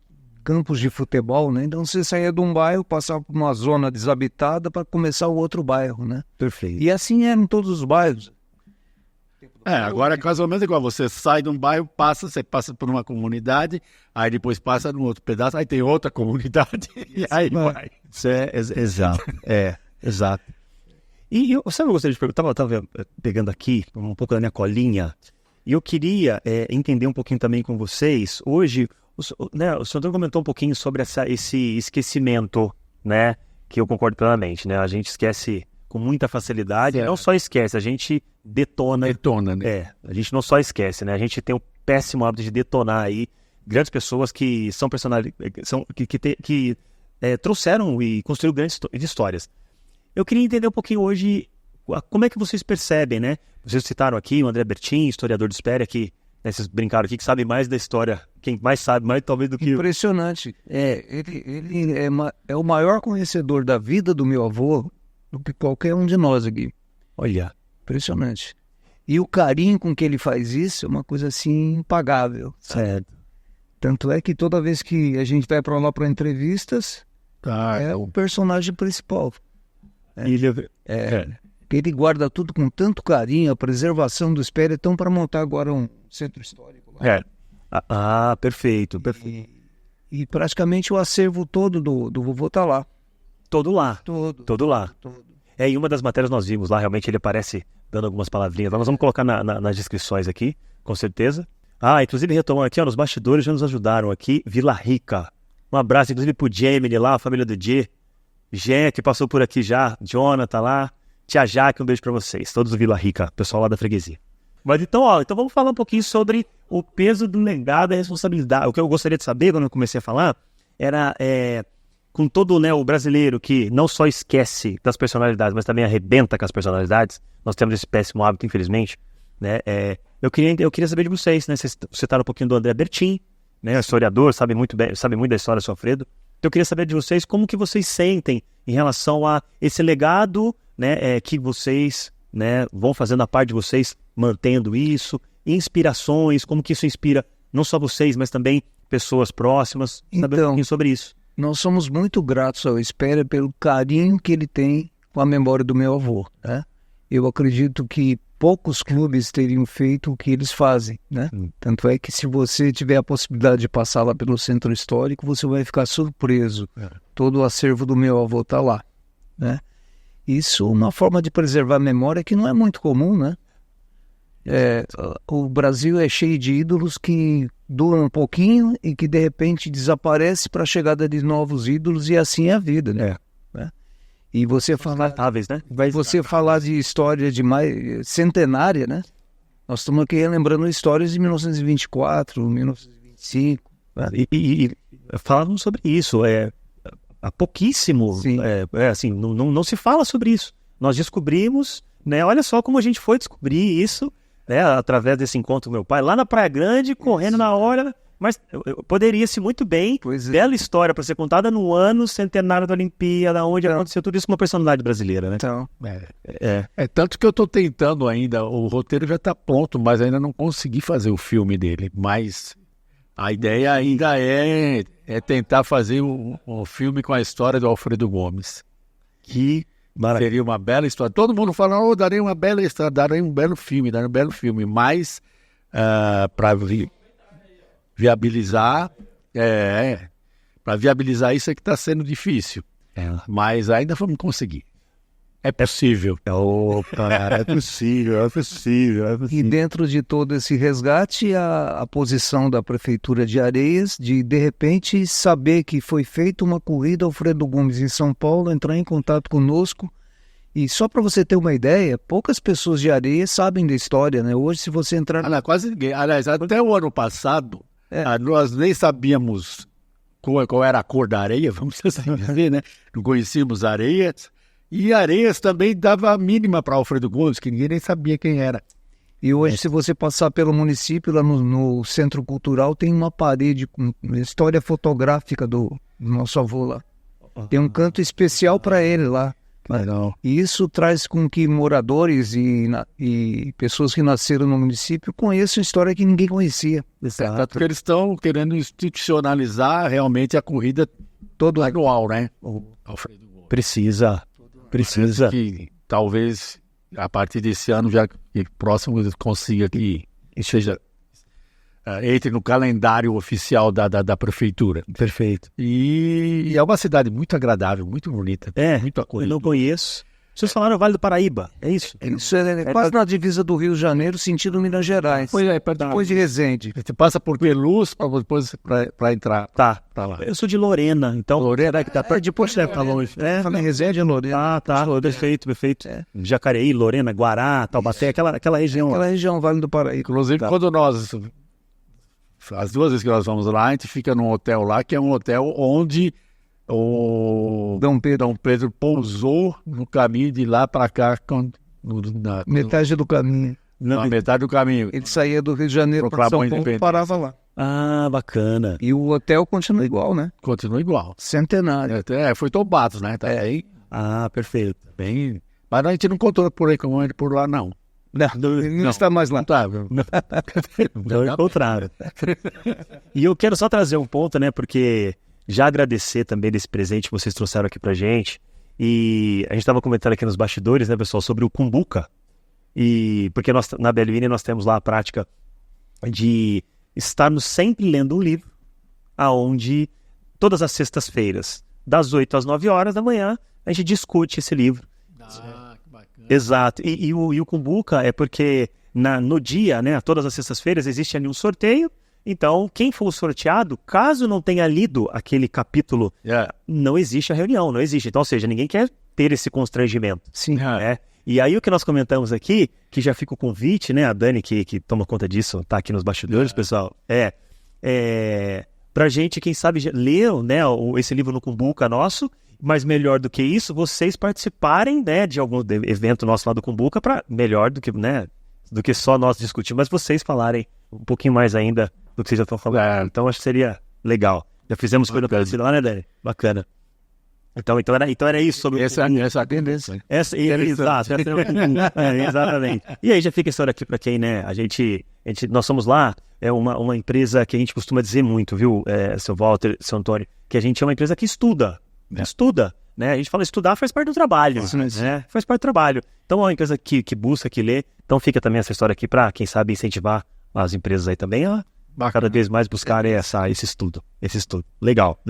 campos de futebol, né? Então você saía de um bairro, passava por uma zona desabitada para começar o outro bairro, né? Perfeito. E assim eram todos os bairros. Agora é mais ou menos igual. Você sai de um bairro, você passa por uma comunidade, aí depois passa num outro pedaço, aí tem outra comunidade, e aí vai. Isso exato. Exato. E eu gostaria de perguntar, eu estava pegando aqui um pouco da minha colinha, e eu queria entender um pouquinho também com vocês. Hoje, o senhor comentou um pouquinho sobre esse esquecimento, né? Que eu concordo plenamente, né? A gente esquece com muita facilidade, não só esquece, a gente detona. Detona, né? A gente não só esquece, né? A gente tem um péssimo hábito de detonar aí grandes pessoas que são que trouxeram e construíram grandes histórias. Eu queria entender um pouquinho hoje como é que vocês percebem, né? Vocês citaram aqui o André Bertin, historiador do Espéria, que vocês brincaram aqui, que sabe mais da história, quem mais sabe, mais talvez do que eu. Impressionante. Ele é o maior conhecedor da vida do meu avô do que qualquer um de nós aqui. Olha. Impressionante. E o carinho com que ele faz isso é uma coisa assim impagável. Certo. Tanto é que toda vez que a gente vai para lá para entrevistas, é o personagem principal. Ele guarda tudo com tanto carinho, a preservação do Espéria. Então, para montar agora um centro histórico lá. Perfeito. E praticamente o acervo todo do vovô está lá. Todo lá. Todo lá. Em uma das matérias nós vimos lá, realmente ele aparece dando algumas palavrinhas. Nós vamos colocar nas descrições aqui, com certeza. Inclusive retomando aqui, nos bastidores já nos ajudaram aqui, Vila Rica. Um abraço, inclusive, pro Gemini lá, a família do G. Gé, que passou por aqui já, Jonathan lá, Tia Jaque, um beijo pra vocês, todos do Vila Rica, pessoal lá da freguesia. Mas então vamos falar um pouquinho sobre o peso do legado e a responsabilidade. O que eu gostaria de saber, quando eu comecei a falar, era com todo o brasileiro que não só esquece das personalidades, mas também arrebenta com as personalidades. Nós temos esse péssimo hábito, infelizmente, né? Eu queria saber de vocês, né? Vocês citaram um pouquinho do André Bertin, né? Historiador, sabe muito da história do Sofredo. Então eu queria saber de vocês como que vocês sentem em relação a esse legado, né? Que vocês, né, vão fazendo a parte de vocês, mantendo isso, inspirações, como que isso inspira não só vocês, mas também pessoas próximas. Saber um pouquinho sobre isso. Nós somos muito gratos ao Espéria pelo carinho que ele tem com a memória do meu avô, né? Eu acredito que poucos clubes teriam feito o que eles fazem, né? Tanto é que se você tiver a possibilidade de passar lá pelo centro histórico, você vai ficar surpreso. Todo o acervo do meu avô está lá, né? Isso é uma forma de preservar a memória que não é muito comum, né? O Brasil é cheio de ídolos que duram um pouquinho e que de repente desaparece para a chegada de novos ídolos, e assim é a vida, né? E você falar, né? você falar de história de mais centenária, né? Nós estamos aqui relembrando histórias de 1924, 1925. Né? E falamos sobre isso. Há pouquíssimo. Assim, não se fala sobre isso. Nós descobrimos, né? Olha só como a gente foi descobrir isso, né? Através desse encontro com meu pai, lá na Praia Grande, correndo na hora. Mas poderia-se muito bem, bela história para ser contada no ano centenário da Olimpíada, onde aconteceu tudo isso com uma personalidade brasileira, né? Então, tanto que eu estou tentando ainda, o roteiro já está pronto, mas ainda não consegui fazer o filme dele. Mas a ideia ainda é tentar fazer um filme com a história do Alfredo Gomes. Que seria uma bela história. Todo mundo fala, darei uma bela história, darei um belo filme, mas para viabilizar, para viabilizar isso é que está sendo difícil, mas ainda vamos conseguir. É possível. É possível. E dentro de todo esse resgate, a posição da Prefeitura de Areias de repente saber que foi feita uma corrida Alfredo Gomes em São Paulo, entrar em contato conosco. E só para você ter uma ideia, poucas pessoas de Areias sabem da história, né? Hoje, se você entrar... Quase ninguém. Aliás, até o ano passado, nós nem sabíamos qual era a cor da areia, vamos assim dizer, né? Não conhecíamos Areias. E Areias também dava a mínima para Alfredo Gomes, que ninguém nem sabia quem era. E hoje, se você passar pelo município, lá no Centro Cultural, tem uma parede com história fotográfica do nosso avô lá. Tem um canto especial para ele lá. E isso traz com que moradores e pessoas que nasceram no município conheçam história que ninguém conhecia. Tanto que eles estão querendo institucionalizar realmente a corrida todo anual, né? Alfredo Gomes. Precisa. Que talvez a partir desse ano, já que próximo, consiga que seja entre no calendário oficial da prefeitura. Perfeito. E é uma cidade muito agradável, muito bonita. Muito acolhida. Eu não conheço. Vocês falaram Vale do Paraíba, é isso? Isso é quase na divisa do Rio de Janeiro, sentido Minas Gerais. Pois é, depois de Resende. Você passa por Peluz para entrar pra lá. Eu sou de Lorena, então... Lorena que tá perto. Depois você tá longe. Falei Resende é Lorena. Perfeito. Jacareí, Lorena, Guará, Taubaté, aquela região. Aquela região, Vale do Paraíba. Inclusive, quando as duas vezes que nós vamos lá, a gente fica num hotel lá, que é um hotel onde o Dom Pedro pousou no caminho de lá para cá, metade do caminho. Na metade do caminho. Ele saía do Rio de Janeiro para São Paulo e parava lá. Ah, bacana. E o hotel continua igual, né? Continua igual. Centenário. Foi tombado, né? Tá aí. Ah, perfeito. Bem... Mas a gente não contou por aí como ele por lá, não. Não está mais lá. Não encontraram. E eu quero só trazer um ponto, né? Porque já agradecer também desse presente que vocês trouxeram aqui pra gente. E a gente estava comentando aqui nos bastidores, né, pessoal, sobre o Cumbuca. E porque nós, na BLWine, nós temos lá a prática de estarmos sempre lendo um livro, aonde todas as sextas-feiras, das 8 às 9 horas da manhã, a gente discute esse livro. Que bacana. Exato. E o Cumbuca é porque no dia, né, todas as sextas-feiras, existe ali um sorteio. Então, quem for sorteado, caso não tenha lido aquele capítulo, não existe a reunião, não existe. Então, ou seja, ninguém quer ter esse constrangimento. Sim. Né? E aí o que nós comentamos aqui, que já fica o convite, né, a Dani que toma conta disso, tá aqui nos bastidores, pessoal, pra gente, quem sabe, ler, né, esse livro no Cumbuca nosso, mas melhor do que isso, vocês participarem, né, de algum evento nosso lá do Cumbuca, melhor do que, né, do que só nós discutirmos, mas vocês falarem um pouquinho mais ainda do que vocês já estão falando. Então acho que seria legal. Já fizemos coisa parecida lá, né, Dani? Bacana. Então era isso sobre essa a tendência. Exato. Exatamente. E aí já fica a história aqui para quem, né? Nós somos lá, uma empresa que a gente costuma dizer muito, viu, seu Walter, seu Antônio, que a gente é uma empresa que estuda. Estuda. né? A gente fala estudar faz parte do trabalho, Isso mesmo. né? Faz parte do trabalho. Então, uma empresa que busca, que lê. Então, fica também essa história aqui para, quem sabe, incentivar as empresas aí também a cada vez mais buscarem esse estudo. Legal.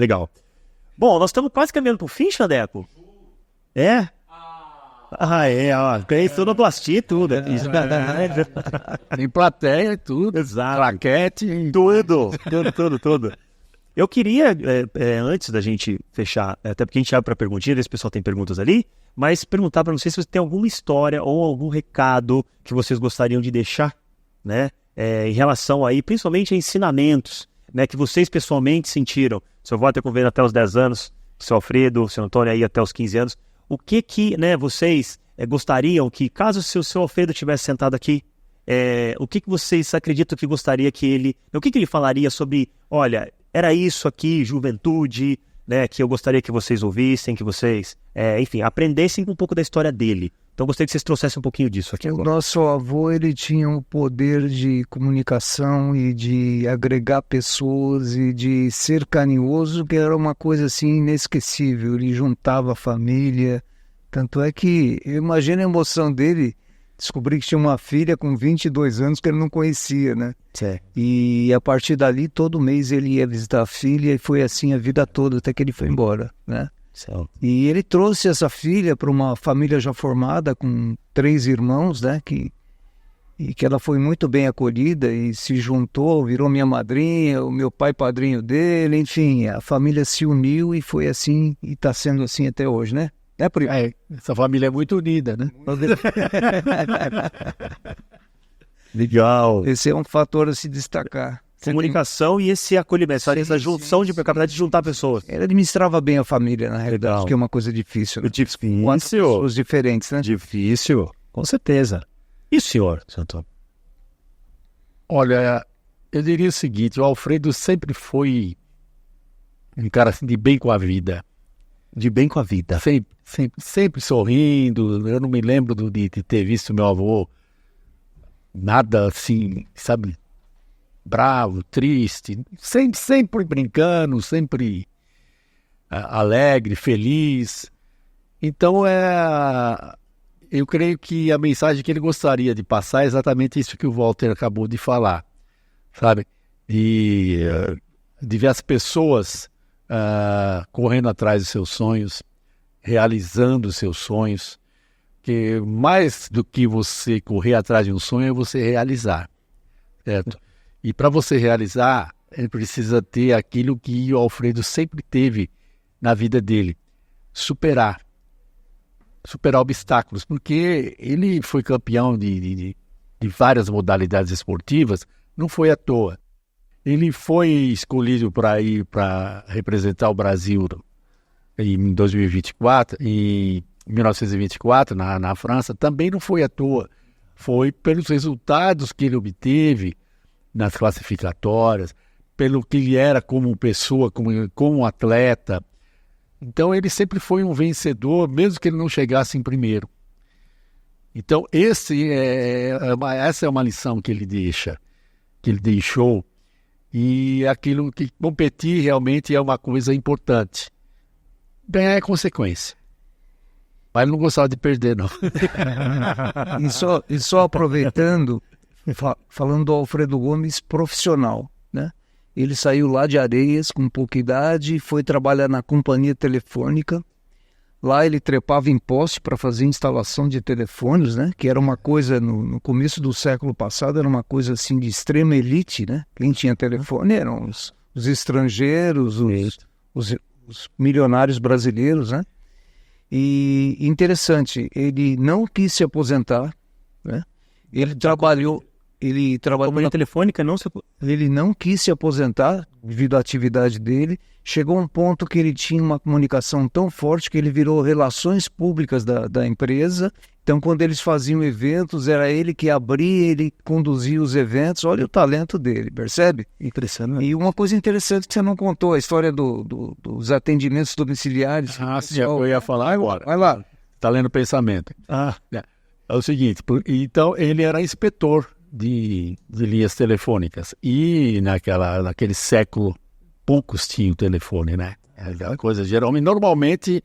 Bom, nós estamos quase caminhando pro fim, Xandeco. É? Ó. Tem sonoplastia e tudo. Tem plateia e tudo. Exato. Claquete. Tudo. Eu queria, antes da gente fechar, até porque a gente abre para perguntinha, esse pessoal tem perguntas ali, mas perguntar para vocês se você tem alguma história ou algum recado que vocês gostariam de deixar, né? Em relação aí, principalmente a ensinamentos, né? Que vocês pessoalmente sentiram. Seu avô até convivendo até os 10 anos, seu Alfredo, o seu Antônio aí até os 15 anos. O que né, vocês gostariam que, caso o seu Alfredo tivesse sentado aqui, o que vocês acreditam que gostaria que ele... O que ele falaria sobre, olha, era isso aqui, juventude, né, que eu gostaria que vocês ouvissem, que vocês, enfim, aprendessem um pouco da história dele. Então, eu gostaria que vocês trouxessem um pouquinho disso aqui O agora. nosso avô, ele tinha um poder de comunicação e de agregar pessoas e de ser carinhoso, que era uma coisa assim inesquecível. Ele juntava a família. Tanto é que eu imagino a emoção dele, descobrir que tinha uma filha com 22 anos que ele não conhecia, né? Certo. E a partir dali, todo mês ele ia visitar a filha e foi assim a vida toda, até que ele foi embora, né? Certo. E ele trouxe essa filha para uma família já formada, com 3 irmãos, né? E que ela foi muito bem acolhida e se juntou, virou minha madrinha, o meu pai padrinho dele, enfim, a família se uniu e foi assim, e está sendo assim até hoje, né? Primo? Essa família é muito unida, né? Legal. Esse é um fator a se destacar. Comunicação e esse acolhimento, essa junção de capacidade de juntar pessoas. Ele administrava bem a família, na realidade, Legal. que é uma coisa difícil, né? Difícil. 4 pessoas diferentes, né? Difícil, com certeza. E o senhor, seu Antônio? Olha, eu diria o seguinte, o Alfredo sempre foi um cara assim, de bem com a vida. De bem com a vida. Sempre sorrindo. Eu não me lembro de ter visto meu avô nada assim, sabe, bravo, triste. Sempre brincando, sempre alegre, feliz. Então, eu creio que a mensagem que ele gostaria de passar é exatamente isso que o Walter acabou de falar, sabe? De ver as pessoas correndo atrás dos seus sonhos, realizando os seus sonhos, que mais do que você correr atrás de um sonho é você realizar, certo? E para você realizar, ele precisa ter aquilo que o Alfredo sempre teve na vida dele, superar obstáculos, porque ele foi campeão de várias modalidades esportivas, não foi à toa. Ele foi escolhido para ir para representar o Brasil em 2024, em 1924, na França, também não foi à toa. Foi pelos resultados que ele obteve nas classificatórias, pelo que ele era como pessoa, como atleta. Então ele sempre foi um vencedor, mesmo que ele não chegasse em primeiro. Então essa é uma lição que ele deixou, e aquilo que competir realmente é uma coisa importante. Ganhar é consequência. Mas ele não gostava de perder, não. E só aproveitando, falando do Alfredo Gomes profissional, né? Ele saiu lá de Areias com pouca idade, foi trabalhar na companhia telefônica. Lá ele trepava em poste para fazer instalação de telefones, né? Que era uma coisa, no começo do século passado, era uma coisa assim de extrema elite, né? Quem tinha telefone eram os estrangeiros, os milionários brasileiros, né? E interessante, ele não quis se aposentar, né? Ele trabalhou Companhia telefônica não se... Ele não quis se aposentar devido à atividade dele. Chegou a um ponto que ele tinha uma comunicação tão forte que ele virou relações públicas da empresa. Então, quando eles faziam eventos, era ele que abria, ele conduzia os eventos. Olha o talento dele, percebe? Impressionante. E uma coisa interessante que você não contou, a história dos atendimentos domiciliares. Sim, eu ia falar agora. Vai lá. Está lendo o pensamento. É o seguinte, então ele era inspetor de linhas telefônicas, e naquele século poucos tinham telefone, né? Aquela coisa, normalmente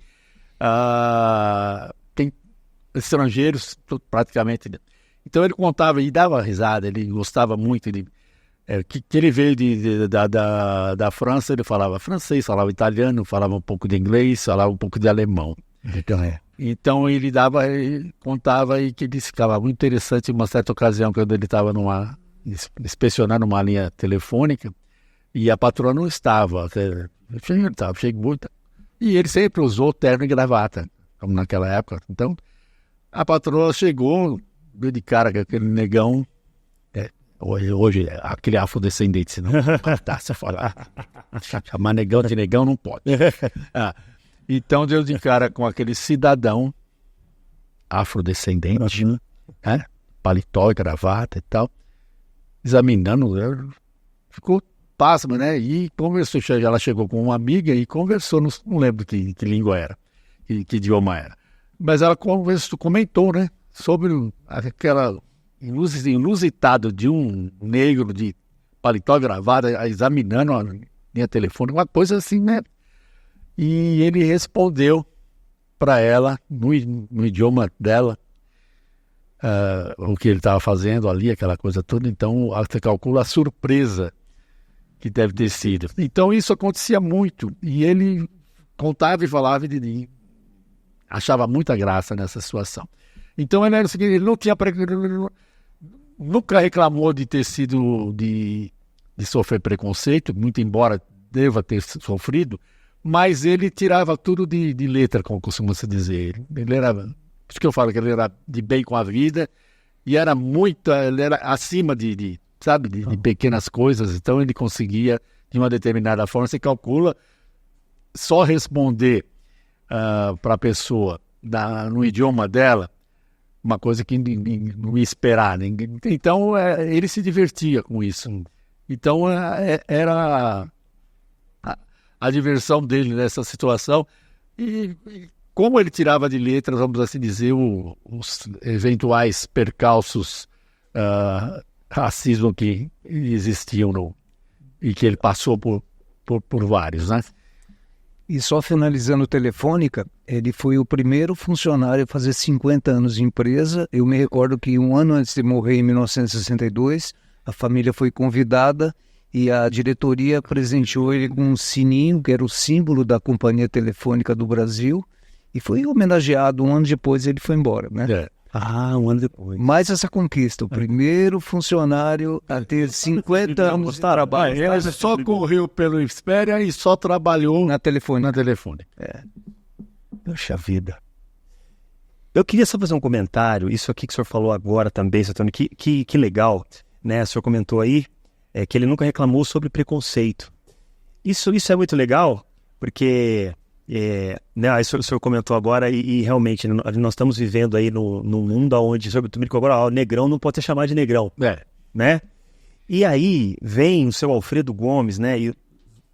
tem estrangeiros praticamente. Então ele contava e dava risada, ele gostava muito, que ele veio da França, ele falava francês, falava italiano, falava um pouco de inglês, falava um pouco de alemão. Então ele contava e que disse que ficava muito interessante em uma certa ocasião, quando ele estava inspecionando uma linha telefônica, e a patroa não estava, chegou, e ele sempre usou terno e gravata, como naquela época. Então a patroa chegou, deu de cara com aquele negão, hoje aquele afrodescendente, senão tá, se falar, chamar negão de negão não pode. Então deu de cara com aquele cidadão afrodescendente, né? Paletó e gravata e tal, examinando, ficou pasmo, né? E conversou, ela chegou com uma amiga e conversou, não lembro que língua era, que idioma era. Mas ela comentou, né? Sobre aquela inusitado de um negro de paletó e gravata examinando a linha telefônica, uma coisa assim, né? E ele respondeu para ela, no idioma dela, o que ele estava fazendo ali, aquela coisa toda. Então, você calcula a surpresa que deve ter sido. Então, isso acontecia muito. E ele contava e falava e achava muita graça nessa situação. Então, ele era o seguinte, ele não tinha... nunca reclamou de ter sido... de sofrer preconceito, muito embora deva ter sofrido, mas ele tirava tudo de letra, como costuma se dizer. Ele era, por isso que eu falo que ele era de bem com a vida, e ele era acima de pequenas coisas. Então ele conseguia, de uma determinada forma, você calcula, só responder para a pessoa no idioma dela, uma coisa que não ia esperar. Então ele se divertia com isso. Então era a diversão dele nessa situação, e como ele tirava de letra, vamos assim dizer, os eventuais percalços racismo que existiam e que ele passou por vários, né? E só finalizando Telefônica, ele foi o primeiro funcionário a fazer 50 anos de empresa. Eu me recordo que um ano antes de morrer, em 1962, a família foi convidada e a diretoria presenteou ele com um sininho, que era o símbolo da Companhia Telefônica do Brasil, e foi homenageado. Um ano depois ele foi embora, né? Um ano depois. Mais essa conquista, o primeiro funcionário a ter 50 anos de trabalho. Ele só correu pelo Espéria e só trabalhou na Telefônica. Poxa vida. Eu queria só fazer um comentário, isso aqui que o senhor falou agora também, seu Antônio, que legal, né? O senhor comentou aí, que ele nunca reclamou sobre preconceito. Isso é muito legal, porque, né, isso o senhor comentou agora e realmente nós estamos vivendo aí no mundo onde, o senhor brincou agora, o negrão não pode ser chamado de negrão, né? E aí vem o seu Alfredo Gomes, né, e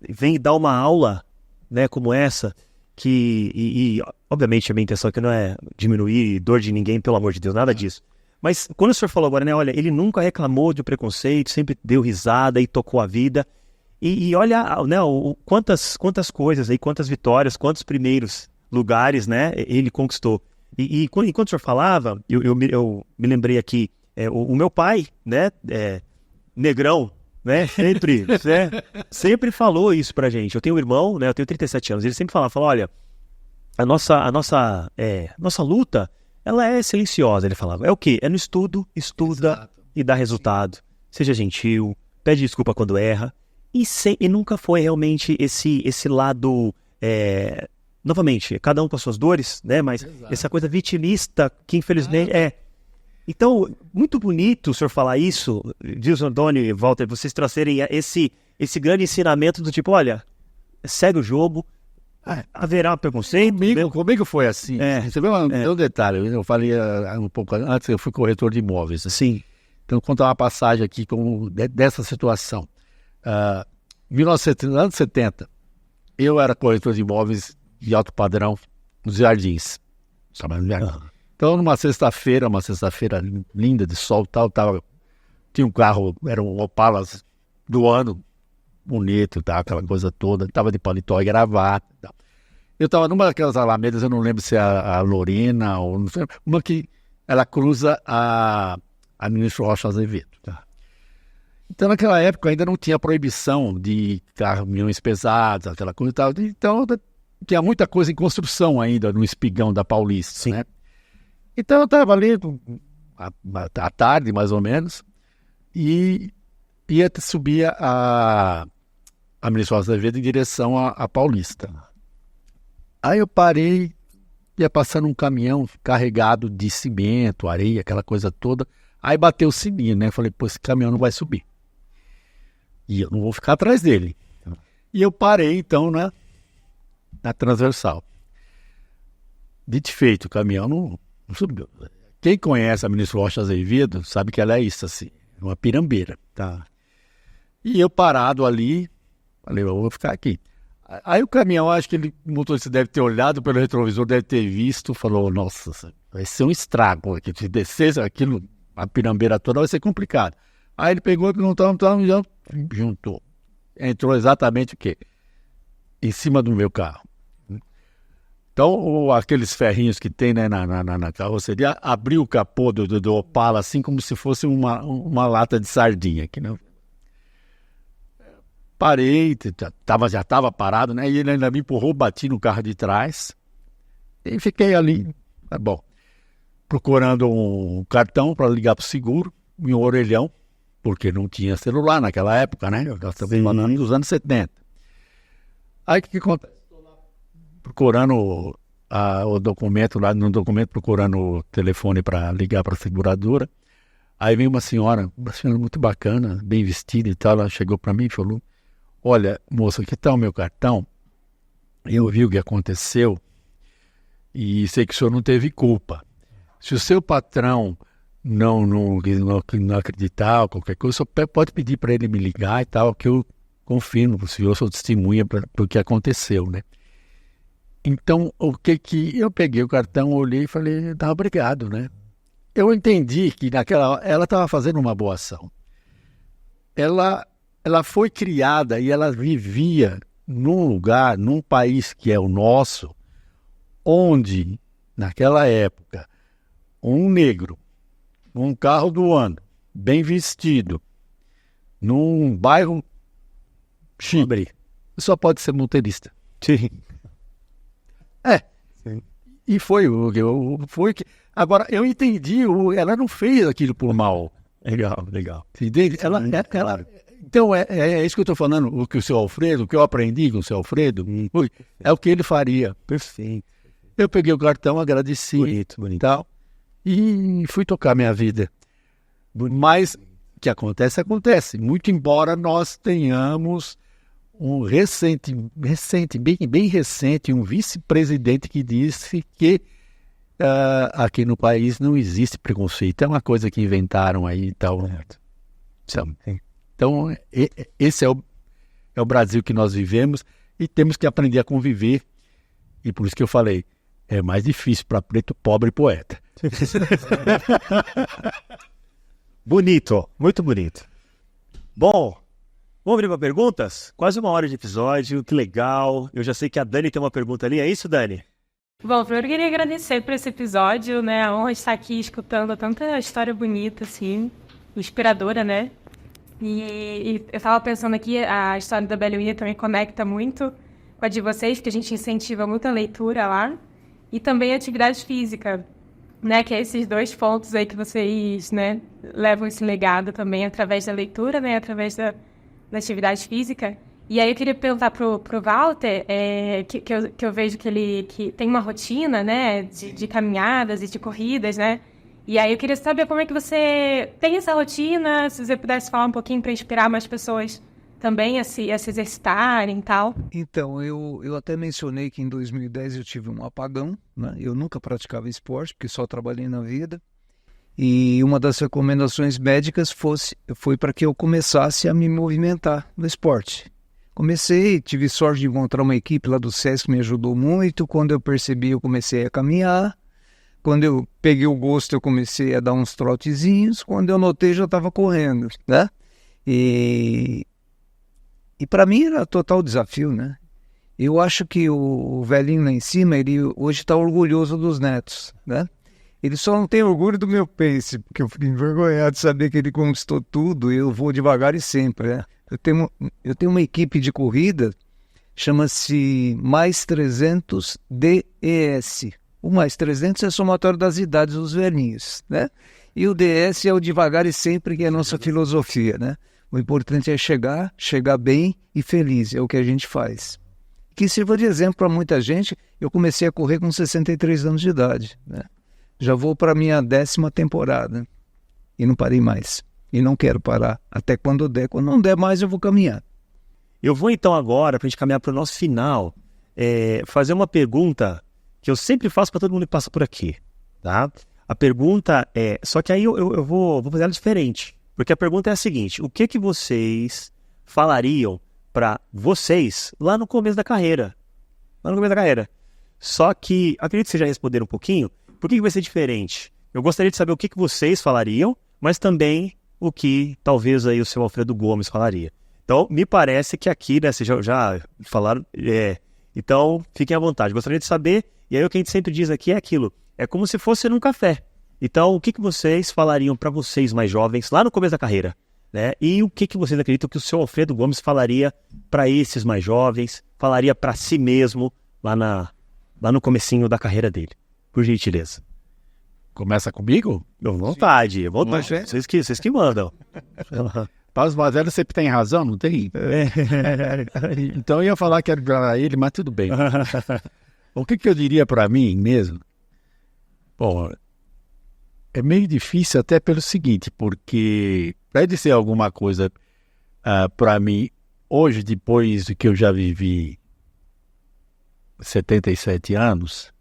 vem dar uma aula, né, como essa, que, obviamente a minha intenção aqui não é diminuir dor de ninguém, pelo amor de Deus, nada disso. Mas quando o senhor falou agora, né, olha, ele nunca reclamou de preconceito, sempre deu risada e tocou a vida. E olha, né, quantas coisas aí, quantas vitórias, quantos primeiros lugares, né, ele conquistou. E enquanto o senhor falava, eu me lembrei aqui, o meu pai, né, negrão, né, sempre falou isso pra gente. Eu tenho um irmão, né, eu tenho 37 anos, ele sempre falava, olha, a nossa luta, ela é silenciosa, ele falava. É o quê? É no estuda Exato. E dá resultado. Seja gentil, pede desculpa quando erra. E nunca foi realmente esse lado, novamente, cada um com as suas dores, né? Mas Exato. Essa coisa vitimista que infelizmente Então, muito bonito o senhor falar isso, Dilson, Antônio e Walter, vocês trazerem esse grande ensinamento do tipo, olha, segue o jogo, haverá preconceito. Comigo foi assim. Você vê um detalhe, eu falei um pouco antes, eu fui corretor de imóveis. Sim. Então, vou contar uma passagem aqui dessa situação. Anos 70, eu era corretor de imóveis de alto padrão nos Jardins. Então, numa sexta-feira linda de sol e tal, tinha um carro, era um Opala do ano, bonito, tá, aquela coisa toda, estava de paletó e gravata. Tal. Eu estava numa daquelas alamedas, eu não lembro se é a Lorena ou não sei, uma que ela cruza a Ministro Rocha Azevedo. Tá? Então, naquela época, ainda não tinha proibição de caminhões pesados, aquela coisa e tal. Então, tinha muita coisa em construção ainda no espigão da Paulista. Sim. Né? Então, eu estava ali à tarde, mais ou menos, e ia subir a Ministro Rocha Azevedo em direção à Paulista. Aí eu parei, ia passando um caminhão carregado de cimento, areia, aquela coisa toda. Aí bateu o sininho, né? Falei, pô, esse caminhão não vai subir. E eu não vou ficar atrás dele. E eu parei, então, né? Na transversal. Dito e feito, o caminhão não subiu. Quem conhece a Ministro Rocha Azevedo sabe que ela é isso, assim, uma pirambeira. Tá? E eu parado ali, falei, eu vou ficar aqui. Aí o caminhão, acho que o motorista deve ter olhado pelo retrovisor, deve ter visto, falou, nossa, vai ser um estrago aqui. Se descer aquilo, a pirambeira toda, vai ser complicado. Aí ele pegou e perguntou, já juntou. Entrou exatamente o quê? Em cima do meu carro. Então, aqueles ferrinhos que tem, né, na carroceria, abriu o capô do Opala, assim como se fosse uma lata de sardinha. Aqui, né? Parei, já estava parado, né? E ele ainda me empurrou, bati no carro de trás e fiquei ali, tá bom, procurando um cartão para ligar para o seguro, um orelhão, porque não tinha celular naquela época, né? Nós estamos falando dos anos 70. Aí o que acontece? Estou lá procurando o documento, lá no documento, procurando o telefone para ligar para a seguradora. Aí veio uma senhora muito bacana, bem vestida e tal, ela chegou para mim e falou, olha, moça, aqui está o meu cartão, eu vi o que aconteceu e sei que o senhor não teve culpa. Se o seu patrão não acreditar ou qualquer coisa, o senhor pode pedir para ele me ligar e tal, que eu confirmo, o senhor sou testemunha para o que aconteceu, né? Então, o que eu peguei o cartão, olhei e falei, tá, obrigado, né? Eu entendi que ela estava fazendo uma boa ação. Ela foi criada e ela vivia num lugar, num país que é o nosso, onde, naquela época, um negro, num carro do ano, bem vestido, num bairro chique, só pode ser motorista. Sim. Sim. E foi que. Agora, eu entendi, ela não fez aquilo por mal. Legal. Entende? Então, é isso que eu estou falando, o que eu aprendi com o seu Alfredo, é o que ele faria. Perfeito. Eu peguei o cartão, agradeci Bonito. Tal, e fui tocar minha vida. Mas o que acontece. Muito embora nós tenhamos um bem recente, um vice-presidente que disse que aqui no país não existe preconceito. É uma coisa que inventaram aí e tal. Então, esse é o Brasil que nós vivemos e temos que aprender a conviver. E por isso que eu falei, é mais difícil para preto, pobre e poeta. Bonito, muito bonito. Bom, vamos abrir para perguntas? Quase 1 hora de episódio, que legal. Eu já sei que a Dani tem uma pergunta ali, é isso, Dani? Bom, primeiro eu queria agradecer por esse episódio, né? A honra de estar aqui escutando tanta história bonita, assim, inspiradora, né? E eu estava pensando aqui, a história da Belle Winner também conecta muito com a de vocês, porque a gente incentiva muito a leitura lá, e também a atividade física, né? Que é esses 2 pontos aí que vocês, né, levam esse legado também através da leitura, né? Através da atividade física. E aí eu queria perguntar pro Walter, que eu vejo que ele tem uma rotina, né, de caminhadas e de corridas, né? E aí eu queria saber como é que você tem essa rotina, se você pudesse falar um pouquinho para inspirar mais pessoas também a se exercitarem e tal. Então, eu até mencionei que em 2010 eu tive um apagão, né? Eu nunca praticava esporte, porque só trabalhei na vida. E uma das recomendações médicas foi para que eu começasse a me movimentar no esporte. Tive sorte de encontrar uma equipe lá do SESC que me ajudou muito. Quando eu percebi, eu comecei a caminhar. Quando eu peguei o gosto, eu comecei a dar uns trotezinhos. Quando eu notei, já estava correndo, né? E para mim era total desafio, né? Eu acho que o velhinho lá em cima, ele hoje está orgulhoso dos netos, né? Ele só não tem orgulho do meu pace, porque eu fico envergonhado de saber que ele conquistou tudo e eu vou devagar e sempre, né? Eu tenho uma equipe de corrida, chama-se Mais 300 DES. O Mais 300 é somatório das idades dos velhinhos, né? E o DS é o devagar e sempre, que é a nossa filosofia, né? O importante é chegar bem e feliz, é o que a gente faz. Que sirva de exemplo para muita gente. Eu comecei a correr com 63 anos de idade, né? Já vou para a minha 10ª temporada e não parei mais. E não quero parar até quando der. Quando não der mais, eu vou caminhar. Eu vou então agora, para a gente caminhar para o nosso final, fazer uma pergunta que eu sempre faço para todo mundo que passa por aqui, tá? A pergunta é... Só que aí eu vou fazer ela diferente. Porque a pergunta é a seguinte: o que vocês falariam para vocês lá no começo da carreira? Lá no começo da carreira. Só que, acredito que vocês já responderam um pouquinho. Por que vai ser diferente? Eu gostaria de saber o que vocês falariam, mas também o que talvez aí o seu Alfredo Gomes falaria. Então, me parece que aqui, né, vocês já falaram... Então, fiquem à vontade. Gostaria de saber, e aí o que a gente sempre diz aqui é aquilo. É como se fosse num café. Então, o que vocês falariam para vocês mais jovens, lá no começo da carreira? Né? E o que vocês acreditam que o seu Alfredo Gomes falaria para esses mais jovens, falaria para si mesmo lá no comecinho da carreira dele? Por gentileza. Começa comigo? Vontade. Vocês que mandam. Para os mais velhos sempre tem razão, não tem? Então eu ia falar que era para ele, mas tudo bem. O que eu diria para mim mesmo? Bom, é meio difícil até pelo seguinte, porque para dizer alguma coisa para mim, hoje, depois do que eu já vivi 77 anos,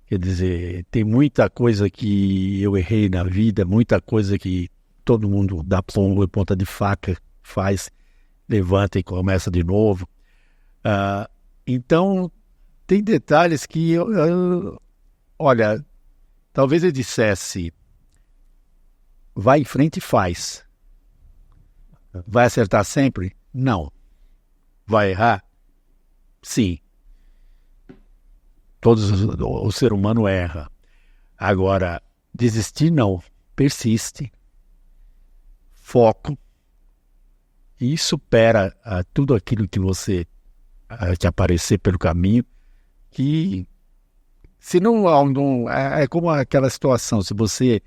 quer dizer, tem muita coisa que eu errei na vida, muita coisa que todo mundo dá ponta de faca, faz, levanta e começa de novo. Então, tem detalhes que olha, talvez eu dissesse, vai em frente e faz. Vai acertar sempre? Não. Vai errar? Sim. O ser humano erra. Agora, desistir não. Persiste. Foco. E supera tudo aquilo que você que aparecer pelo caminho. Que se não é como aquela situação, se você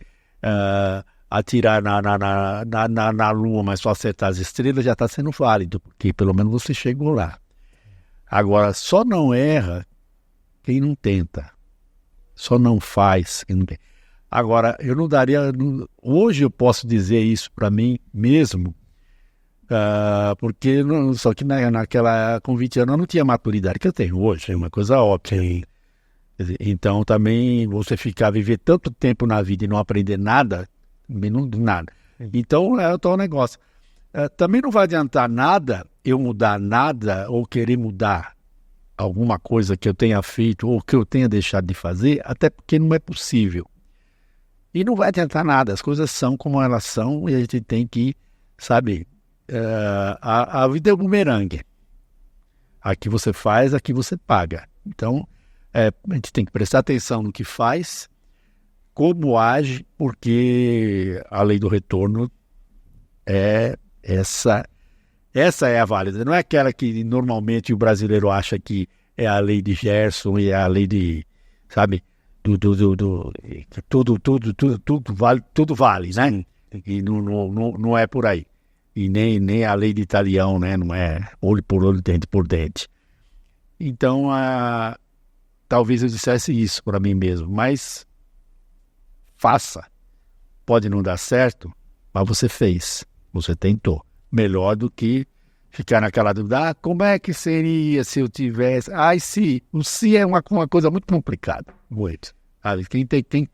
atirar na lua, mas só acertar as estrelas, já está sendo válido, porque pelo menos você chegou lá. Agora, só não erra quem não tenta, só não faz quem não tenta. Agora, eu não daria... Hoje eu posso dizer isso para mim mesmo, porque só que naquela, com 20 anos eu não tinha a maturidade que eu tenho hoje, é uma coisa óbvia. Então também você viver tanto tempo na vida e não aprender nada, nada. Então é o tal negócio. Também não vai adiantar nada eu mudar nada ou querer mudar alguma coisa que eu tenha feito ou que eu tenha deixado de fazer, até porque não é possível. E não vai adiantar nada, as coisas são como elas são e a gente tem que, sabe, a vida é um bumerangue. Aqui você faz, aqui você paga. Então, a gente tem que prestar atenção no que faz, como age, porque a lei do retorno é essa é a válida. Não é aquela que normalmente o brasileiro acha que é a lei de Gerson e é a lei de, sabe, tudo vale, né? E não é por aí. E nem a lei de Italião, né? Não é olho por olho, dente por dente. Então, talvez eu dissesse isso para mim mesmo, mas faça. Pode não dar certo, mas você fez, você tentou. Melhor do que ficar naquela dúvida, como é que seria se eu tivesse... se. O se é uma coisa muito complicada. Muito. Quem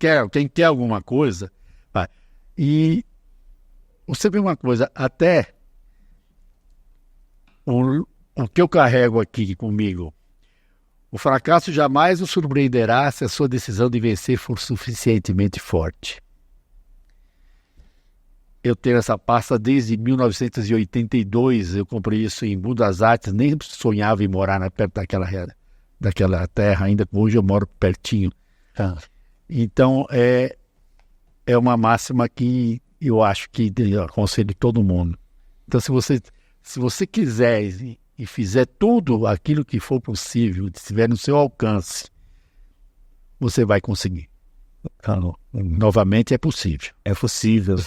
quer alguma coisa... Vai. E você vê uma coisa, até o que eu carrego aqui comigo, o fracasso jamais o surpreenderá se a sua decisão de vencer for suficientemente forte. eu tenho essa pasta desde 1982. Eu comprei isso em Buenos das Artes, nem sonhava em morar perto daquela terra, ainda hoje eu moro pertinho. Então, é uma máxima que eu acho que eu aconselho todo mundo. Então, se você quiser e fizer tudo aquilo que for possível, estiver no seu alcance, você vai conseguir. Novamente, é possível. É possível.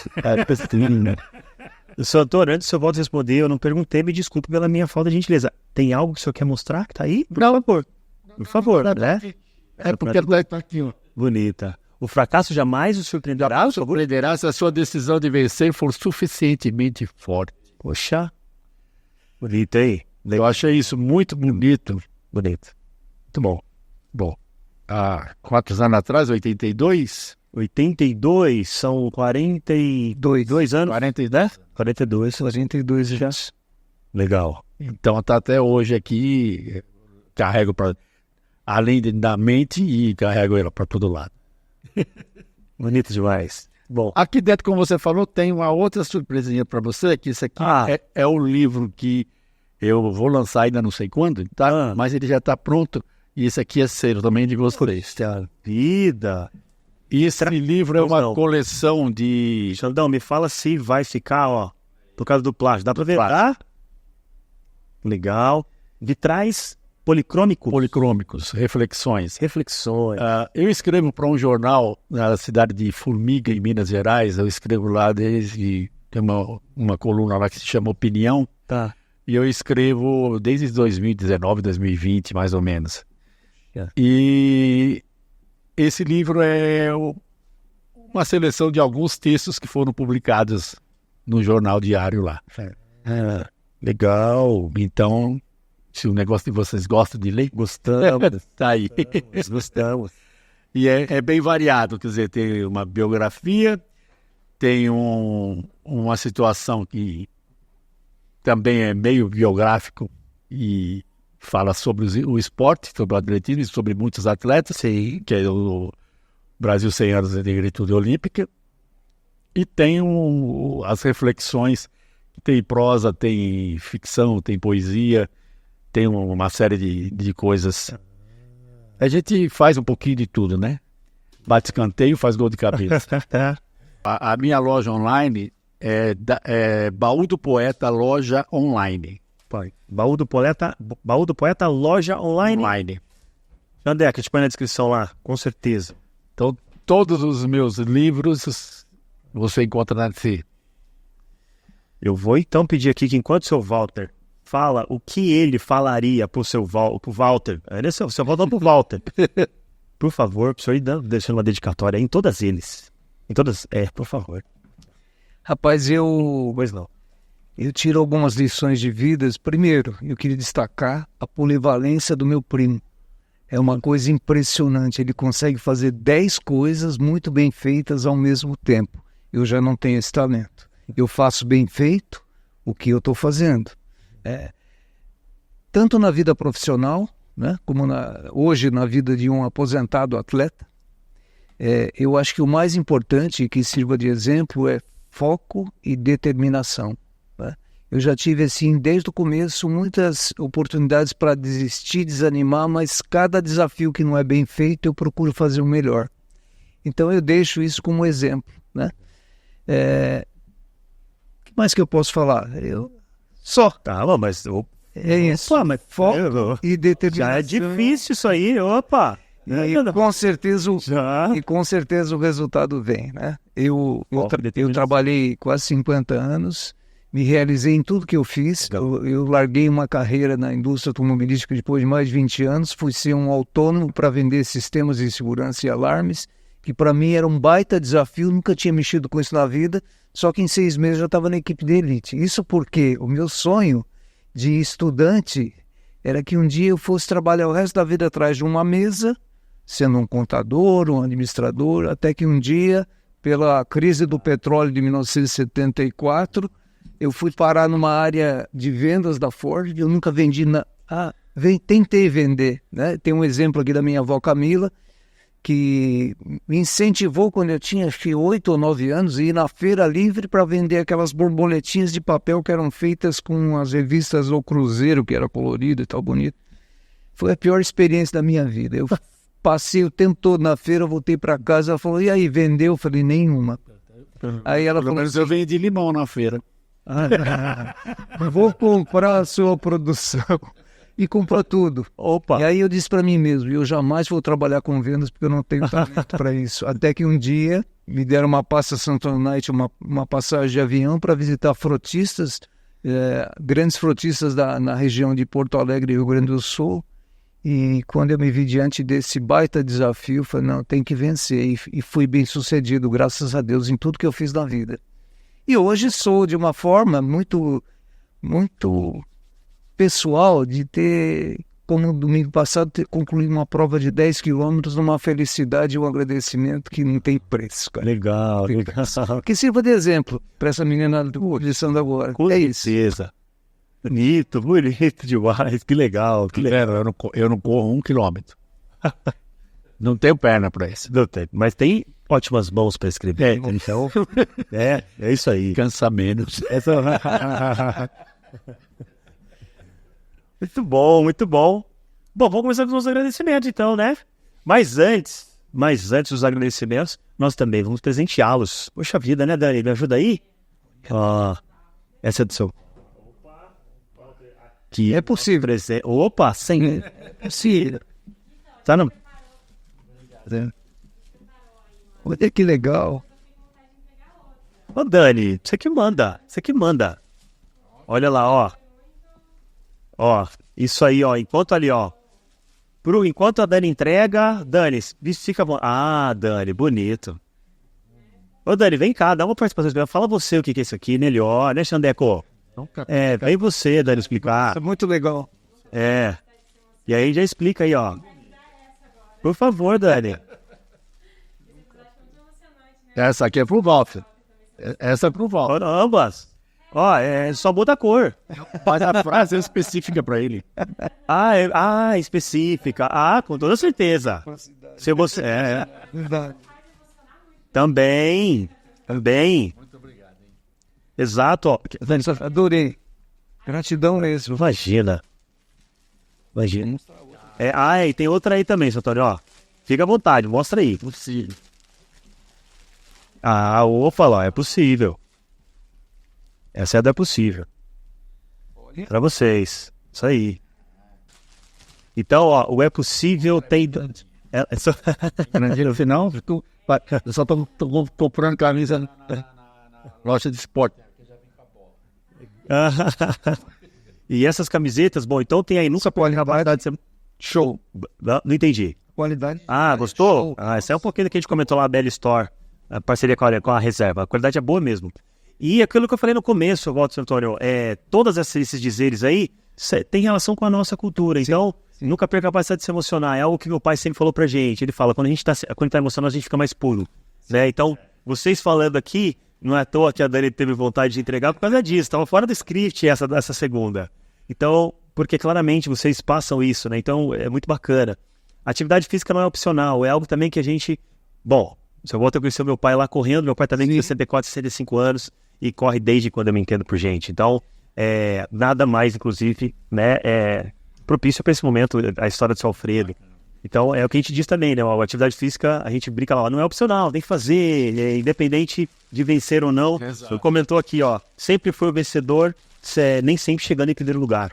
Seu Antônio, antes do seu volto responder, eu não perguntei, me desculpe pela minha falta de gentileza. Tem algo que o senhor quer mostrar que tá aí? Por favor. Por favor, né? Porque está aqui, ó. Bonita. O fracasso jamais o surpreenderá? Surpreenderá se a sua decisão de vencer for suficientemente forte. Poxa. Bonito aí. Eu achei isso muito bonito. Bonito. Muito bom. Bom, há quantos anos atrás? 82? 82 são 42 anos? 42? 42. 42 já. Legal. Então está até hoje aqui, carrego além da mente e carrego ela para todo lado. Bonito demais. Bom, aqui dentro, como você falou, tem uma outra surpresinha para você, que isso aqui é o livro que eu vou lançar ainda não sei quando, tá? Mas ele já está pronto e esse aqui é seu também de vocês. Vida! E esse livro é uma coleção de... Xandão, me fala se vai ficar, ó, por causa do plástico. Dá para ver? Tá? Legal. Vitrais policrômicos, reflexões. Eu escrevo para um jornal na cidade de Formiga, em Minas Gerais. Eu escrevo lá tem uma coluna lá que se chama Opinião. Tá. E eu escrevo desde 2019, 2020, mais ou menos. E esse livro é uma seleção de alguns textos que foram publicados no jornal diário lá. Legal. Então, se o negócio de vocês gostam de ler, gostamos. Tá aí. Gostamos. E é bem variado, quer dizer, tem uma biografia, tem uma situação que também é meio biográfico e fala sobre o esporte, sobre o atletismo e sobre muitos atletas, sim, que é o Brasil 100 anos de negritude olímpica. E tem as reflexões, tem prosa, tem ficção, tem poesia, tem uma série de coisas. A gente faz um pouquinho de tudo, né? Bate escanteio, faz gol de cabeça. A minha loja online é Baú do Poeta Loja Online. Baú do Poeta Loja Online. André, que eu te põe na descrição lá, com certeza. Então, todos os meus livros você encontra nesse. Eu vou então pedir aqui que enquanto o seu Walter fala o que ele falaria pro Walter. O seu Walter pro Walter. Por favor, pro senhor ir deixando uma dedicatória em todas eles. Em todas, por favor. Rapaz, Pois não. Eu tiro algumas lições de vida. Primeiro, eu queria destacar a polivalência do meu primo. É uma coisa impressionante. Ele consegue fazer 10 coisas muito bem feitas ao mesmo tempo. Eu já não tenho esse talento. Eu faço bem feito o que eu estou fazendo. Tanto na vida profissional, né, como hoje na vida de um aposentado atleta. Eu acho que o mais importante, que sirva de exemplo, é foco e determinação. Né? Eu já tive, assim, desde o começo, muitas oportunidades para desistir, desanimar, mas cada desafio que não é bem feito, eu procuro fazer o melhor. Então eu deixo isso como exemplo. Né? O que mais que eu posso falar? Só. Tá, mas... É isso. Opa, mas foco e determinação. Já é difícil isso aí, opa. E com certeza o resultado vem, né? Eu trabalhei quase 50 anos, me realizei em tudo que eu fiz. Eu larguei uma carreira na indústria automobilística depois de mais de 20 anos, fui ser um autônomo para vender sistemas de segurança e alarmes, que para mim era um baita desafio, nunca tinha mexido com isso na vida, só que em 6 meses eu já estava na equipe de elite. Isso porque o meu sonho de estudante era que um dia eu fosse trabalhar o resto da vida atrás de uma mesa, sendo um contador, um administrador, até que um dia, pela crise do petróleo de 1974, eu fui parar numa área de vendas da Ford. Eu nunca vendi tentei vender, né? Tem um exemplo aqui da minha avó Camila. que me incentivou quando eu tinha acho que 8 ou 9 anos a ir na feira livre para vender aquelas borboletinhas de papel que eram feitas com as revistas O Cruzeiro, que era colorido e tal, bonito. Foi a pior experiência da minha vida. Eu passei o tempo todo na feira, voltei para casa, ela falou, e aí, vendeu? Eu falei, nenhuma. Aí ela Pelo falou menos eu vendi limão na feira. vou comprar a sua produção. E comprou tudo. Opa! E aí eu disse para mim mesmo, eu jamais vou trabalhar com vendas porque eu não tenho talento para isso. Até que um dia me deram uma pasta Santon Night, uma passagem de avião para visitar frotistas, grandes frotistas na região de Porto Alegre, Rio Grande do Sul. E quando eu me vi diante desse baita desafio, eu falei, não, tem que vencer. E fui bem sucedido, graças a Deus, em tudo que eu fiz na vida. E hoje sou de uma forma muito pessoal de ter, como no domingo passado, ter concluído uma prova de 10 quilômetros numa felicidade e um agradecimento que não tem preço, cara. Legal. Que sirva de exemplo para essa menina lição agora. Com certeza. Bonito demais. Que legal. Eu não corro 1 quilômetro. Não tenho perna para isso. Não tem, mas tem ótimas mãos para escrever. Então, é isso aí. Cansa menos. Muito bom, muito bom. Bom, vamos começar com os agradecimentos então, né? Mas antes dos agradecimentos, nós também vamos presenteá-los. Poxa vida, né, Dani? Me ajuda aí? Essa é do seu... Que É possível. Opa, sem... Sim. Tá no... Olha que legal. Ô, Dani, você que manda. Olha lá, ó. Ó, isso aí, ó. Enquanto ali, ó. Enquanto a Dani entrega, Dani, fica bom. Ah, Dani, bonito. Ô, Dani, vem cá, dá uma participação. Fala você o que é isso aqui, melhor, né, Xandeco? Vem você, Dani, explicar. É muito legal. E aí já explica aí, ó. Por favor, Dani. Essa aqui é pro Walter. Essa é pro Walter. Ambas. Ó, só muda a cor. Faz a frase específica para ele. Específica. Com toda certeza. Se você... Verdade. Também. Muito obrigado, hein? Exato, ó. Adorei. Gratidão mesmo. Imagina. E tem outra aí também, seu Antônio, ó. Fica à vontade, mostra aí. Possível. Opa, lá, é possível. Essa é a da possível. Pra vocês. Isso aí. Então, ó, o é possível tem... No final, eu só tô comprando camisa na loja de esporte. E essas camisetas, bom, então tem aí, nunca pode acabar. Show. Não entendi. Qualidade. Gostou? Essa é um pouquinho que a gente comentou lá, a Belle Store, a parceria com a Reserva. A qualidade é boa mesmo. E aquilo que eu falei no começo, Walter Antônio, todas esses dizeres aí tem relação com a nossa cultura. Então, nunca perca a capacidade de se emocionar. É algo que meu pai sempre falou pra gente. Ele fala, quando a gente tá emocionado, a gente fica mais puro. Né? Então, vocês falando aqui, não é à toa que a Dani teve vontade de entregar por causa disso. Estava fora do script essa segunda. Então, porque claramente vocês passam isso, né? Então, é muito bacana. A atividade física não é opcional, é algo também que a gente... Bom, se eu volto a conhecer meu pai lá correndo, meu pai também tem 64, 65 anos e corre desde quando eu me entendo por gente. Então, nada mais, inclusive, né, propício para esse momento, a história do seu Alfredo. Então, é o que a gente diz também, né? A atividade física, a gente brinca lá, não é opcional, tem que fazer, independente de vencer ou não. Exato. Comentou aqui, ó, sempre foi o vencedor, nem sempre chegando em primeiro lugar.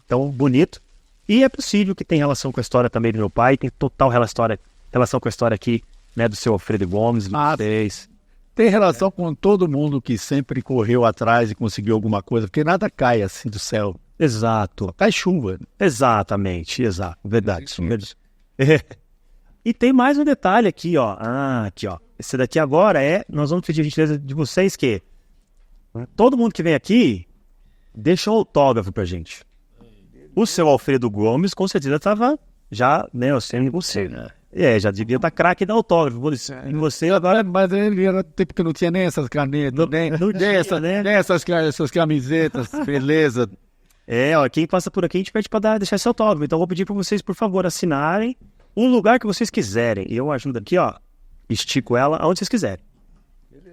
Então, bonito. E é possível que tenha relação com a história também do meu pai, tem total relação com a história aqui, né, do seu Alfredo Gomes, do vocês. Tem relação com todo mundo que sempre correu atrás e conseguiu alguma coisa, porque nada cai assim do céu. Exato. Cai chuva. Exatamente, exato. Verdade. E tem mais um detalhe aqui, ó. Aqui, ó. Esse daqui agora nós vamos pedir a gentileza de vocês que todo mundo que vem aqui deixa um autógrafo pra gente. O seu Alfredo Gomes, com certeza, estava já, né, eu sei você, né? Já devia estar craque da autógrafo. Você agora... Mas ele era tempo que não tinha nem essas canetas, nem essas camisetas, beleza. Ó, quem passa por aqui, a gente pede para deixar esse autógrafo. Então, eu vou pedir para vocês, por favor, assinarem um lugar que vocês quiserem. E eu ajudo aqui, ó. Estico ela aonde vocês quiserem.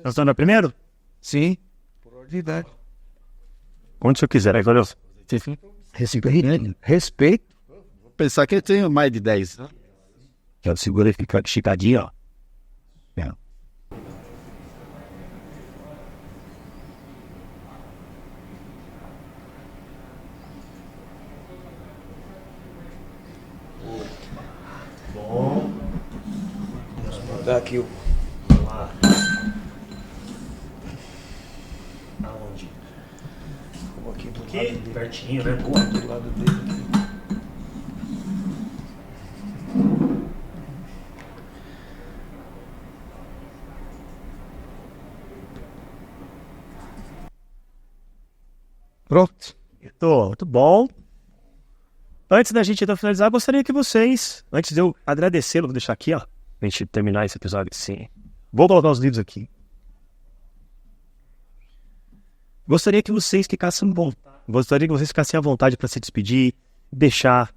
Nós estamos no primeiro? Sim. Por ordem de idade. Onde o senhor quiser. Aí, valeu. Respeito. Vou pensar que eu tenho mais de 10. Né? Eu seguro e fica esticadinho, ó. Dá aqui o... Aonde? Vou aqui do Aqui, lado dele. pertinho, né? Do lado dele aqui. Pronto. Muito bom. Antes da gente então finalizar, gostaria que vocês, antes de eu agradecê-lo, vou deixar aqui, ó, pra gente terminar esse episódio assim. Vou colocar os livros aqui. Gostaria que vocês ficassem bom. Gostaria que vocês ficassem à vontade para se despedir, deixar,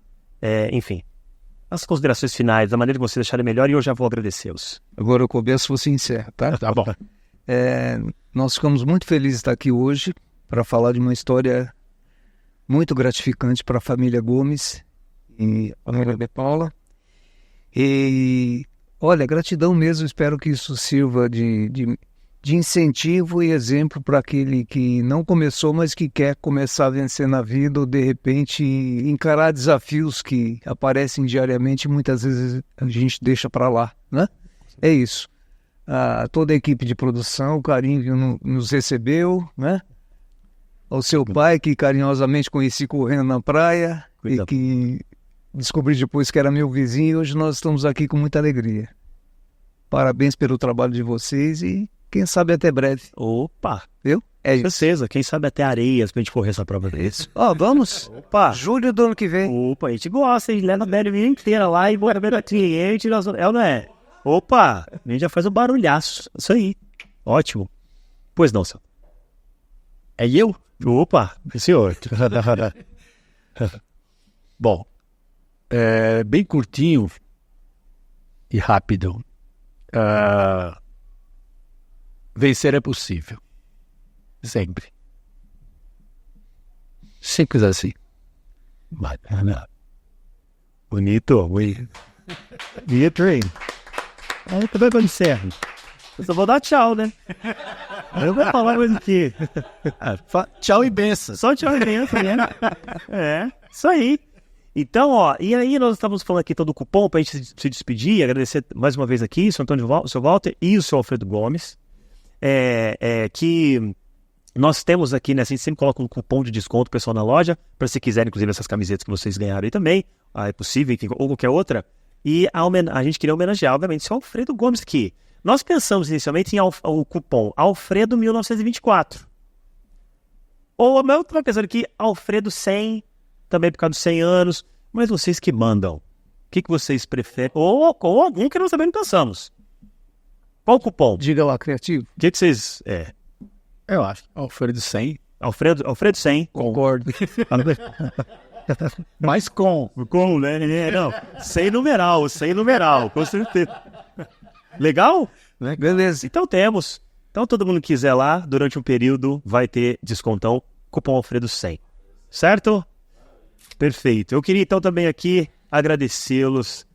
enfim, as considerações finais, da maneira que vocês acharem melhor, e eu já vou agradecê-los. Agora eu começo, você encerra, tá? Tá bom. Nós ficamos muito felizes de estar aqui hoje para falar de uma história muito gratificante para a família Gomes e a família de Paula. E, olha, gratidão mesmo, espero que isso sirva de incentivo e exemplo para aquele que não começou, mas que quer começar a vencer na vida ou, de repente, encarar desafios que aparecem diariamente e muitas vezes a gente deixa para lá, né? É isso. Toda a equipe de produção, o carinho que nos recebeu, né? Ao seu pai, que carinhosamente conheci correndo na praia e que descobri depois que era meu vizinho, e hoje nós estamos aqui com muita alegria. Parabéns pelo trabalho de vocês e quem sabe até breve. Opa! Viu? É isso. Certeza, quem sabe até areias pra gente correr essa prova desse. Vamos. Opa! Julho do ano que vem. Opa, a gente gosta, a gente leva a Bela inteira lá e bora ver a cliente, nós... é ou não é? Opa! A gente já faz um barulhaço. Isso aí. Ótimo. Pois não, senhor. É eu? Opa, senhor. Bom, bem curtinho e rápido. Vencer é possível. Sempre. Simples assim. Bacana. Bonito. Bonito, hein? Aí também pra encerrar. Eu só vou dar tchau, né? Eu vou falar coisa aqui. Tchau e benção. Só tchau e benção, né? Isso aí. Então, ó, e aí nós estávamos falando aqui todo o cupom pra gente se despedir, agradecer mais uma vez aqui, o seu Antônio, o seu Walter e o seu Alfredo Gomes, que nós temos aqui, né, a gente sempre coloca um cupom de desconto pessoal na loja, para se quiserem, inclusive, essas camisetas que vocês ganharam aí também, é possível, enfim, ou qualquer outra, e a gente queria homenagear, obviamente, o seu Alfredo Gomes aqui. Nós pensamos inicialmente em o cupom Alfredo 1924. Ou eu estava pensando aqui, Alfredo 100, também por causa dos 100 anos. Mas vocês que mandam, o que vocês preferem? Ou algum que nós também não pensamos. Qual o cupom? Diga lá, criativo. O que vocês... Eu acho. Alfredo 100. Alfredo 100. Concordo. Mas com, né? Não, 100 numeral, com certeza. Legal? Né? Beleza. Então temos. Então todo mundo que quiser lá, durante um período, vai ter descontão, cupom Alfredo 100. Certo? Perfeito. Eu queria então também aqui agradecê-los.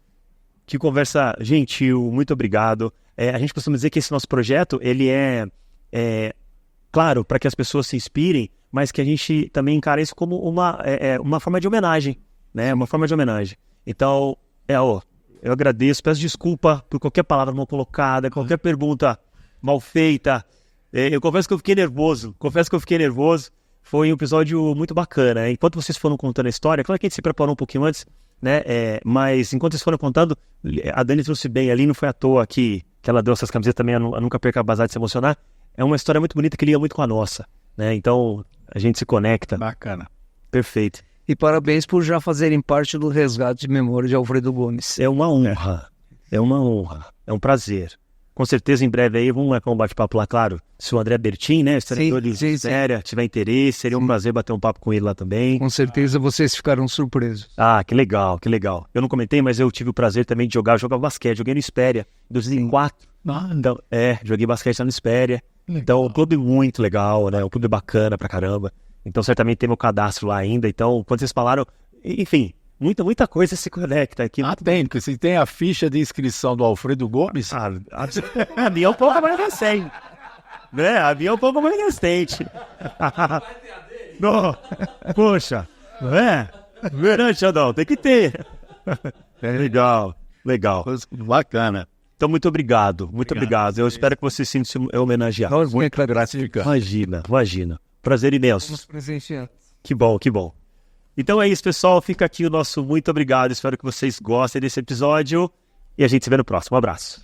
Que conversa gentil, muito obrigado. A gente costuma dizer que esse nosso projeto, ele claro, para que as pessoas se inspirem, mas que a gente também encara isso como uma forma de homenagem, né? Uma forma de homenagem. Então, eu agradeço, peço desculpa por qualquer palavra mal colocada, qualquer pergunta mal feita. Eu confesso que eu fiquei nervoso. Foi um episódio muito bacana. Enquanto vocês foram contando a história, claro que a gente se preparou um pouquinho antes, né? Mas enquanto vocês foram contando, a Dani trouxe bem ali, não foi à toa que ela deu essas camisetas também, a Nunca Perca a Bazar de Se Emocionar. É uma história muito bonita que liga muito com a nossa, né? Então, a gente se conecta. Bacana. Perfeito. E parabéns por já fazerem parte do resgate de memória de Alfredo Gomes. É uma honra. É um prazer. Com certeza, em breve aí, vamos marcar um bate-papo lá, claro. Se o André Bertin, né, historiador de Espéria, tiver interesse, seria um prazer bater um papo com ele lá também. Com certeza vocês ficaram surpresos. Ah, que legal, que legal. Eu não comentei, mas eu tive o prazer também de jogar basquete. Joguei no Espéria, em 2004. Então, joguei basquete lá no Espéria. Então, um clube muito legal, né? Um clube bacana pra caramba. Então, certamente tem meu cadastro lá ainda. Então, quando vocês falaram... Enfim, muita coisa se conecta aqui. Tem, porque você tem a ficha de inscrição do Alfredo Gomes. A minha é um pouco mais recente. Né? A minha é um pouco mais recente. Não, poxa, não é? Verdade, Xandão, tem que ter. Legal. Bacana. Então, muito obrigado. Eu espero que você se sinta homenageado. Muito gratificante. Imagina. Prazer imenso. Vamos presentear. Que bom. Então é isso, pessoal. Fica aqui o nosso muito obrigado. Espero que vocês gostem desse episódio. E a gente se vê no próximo. Um abraço.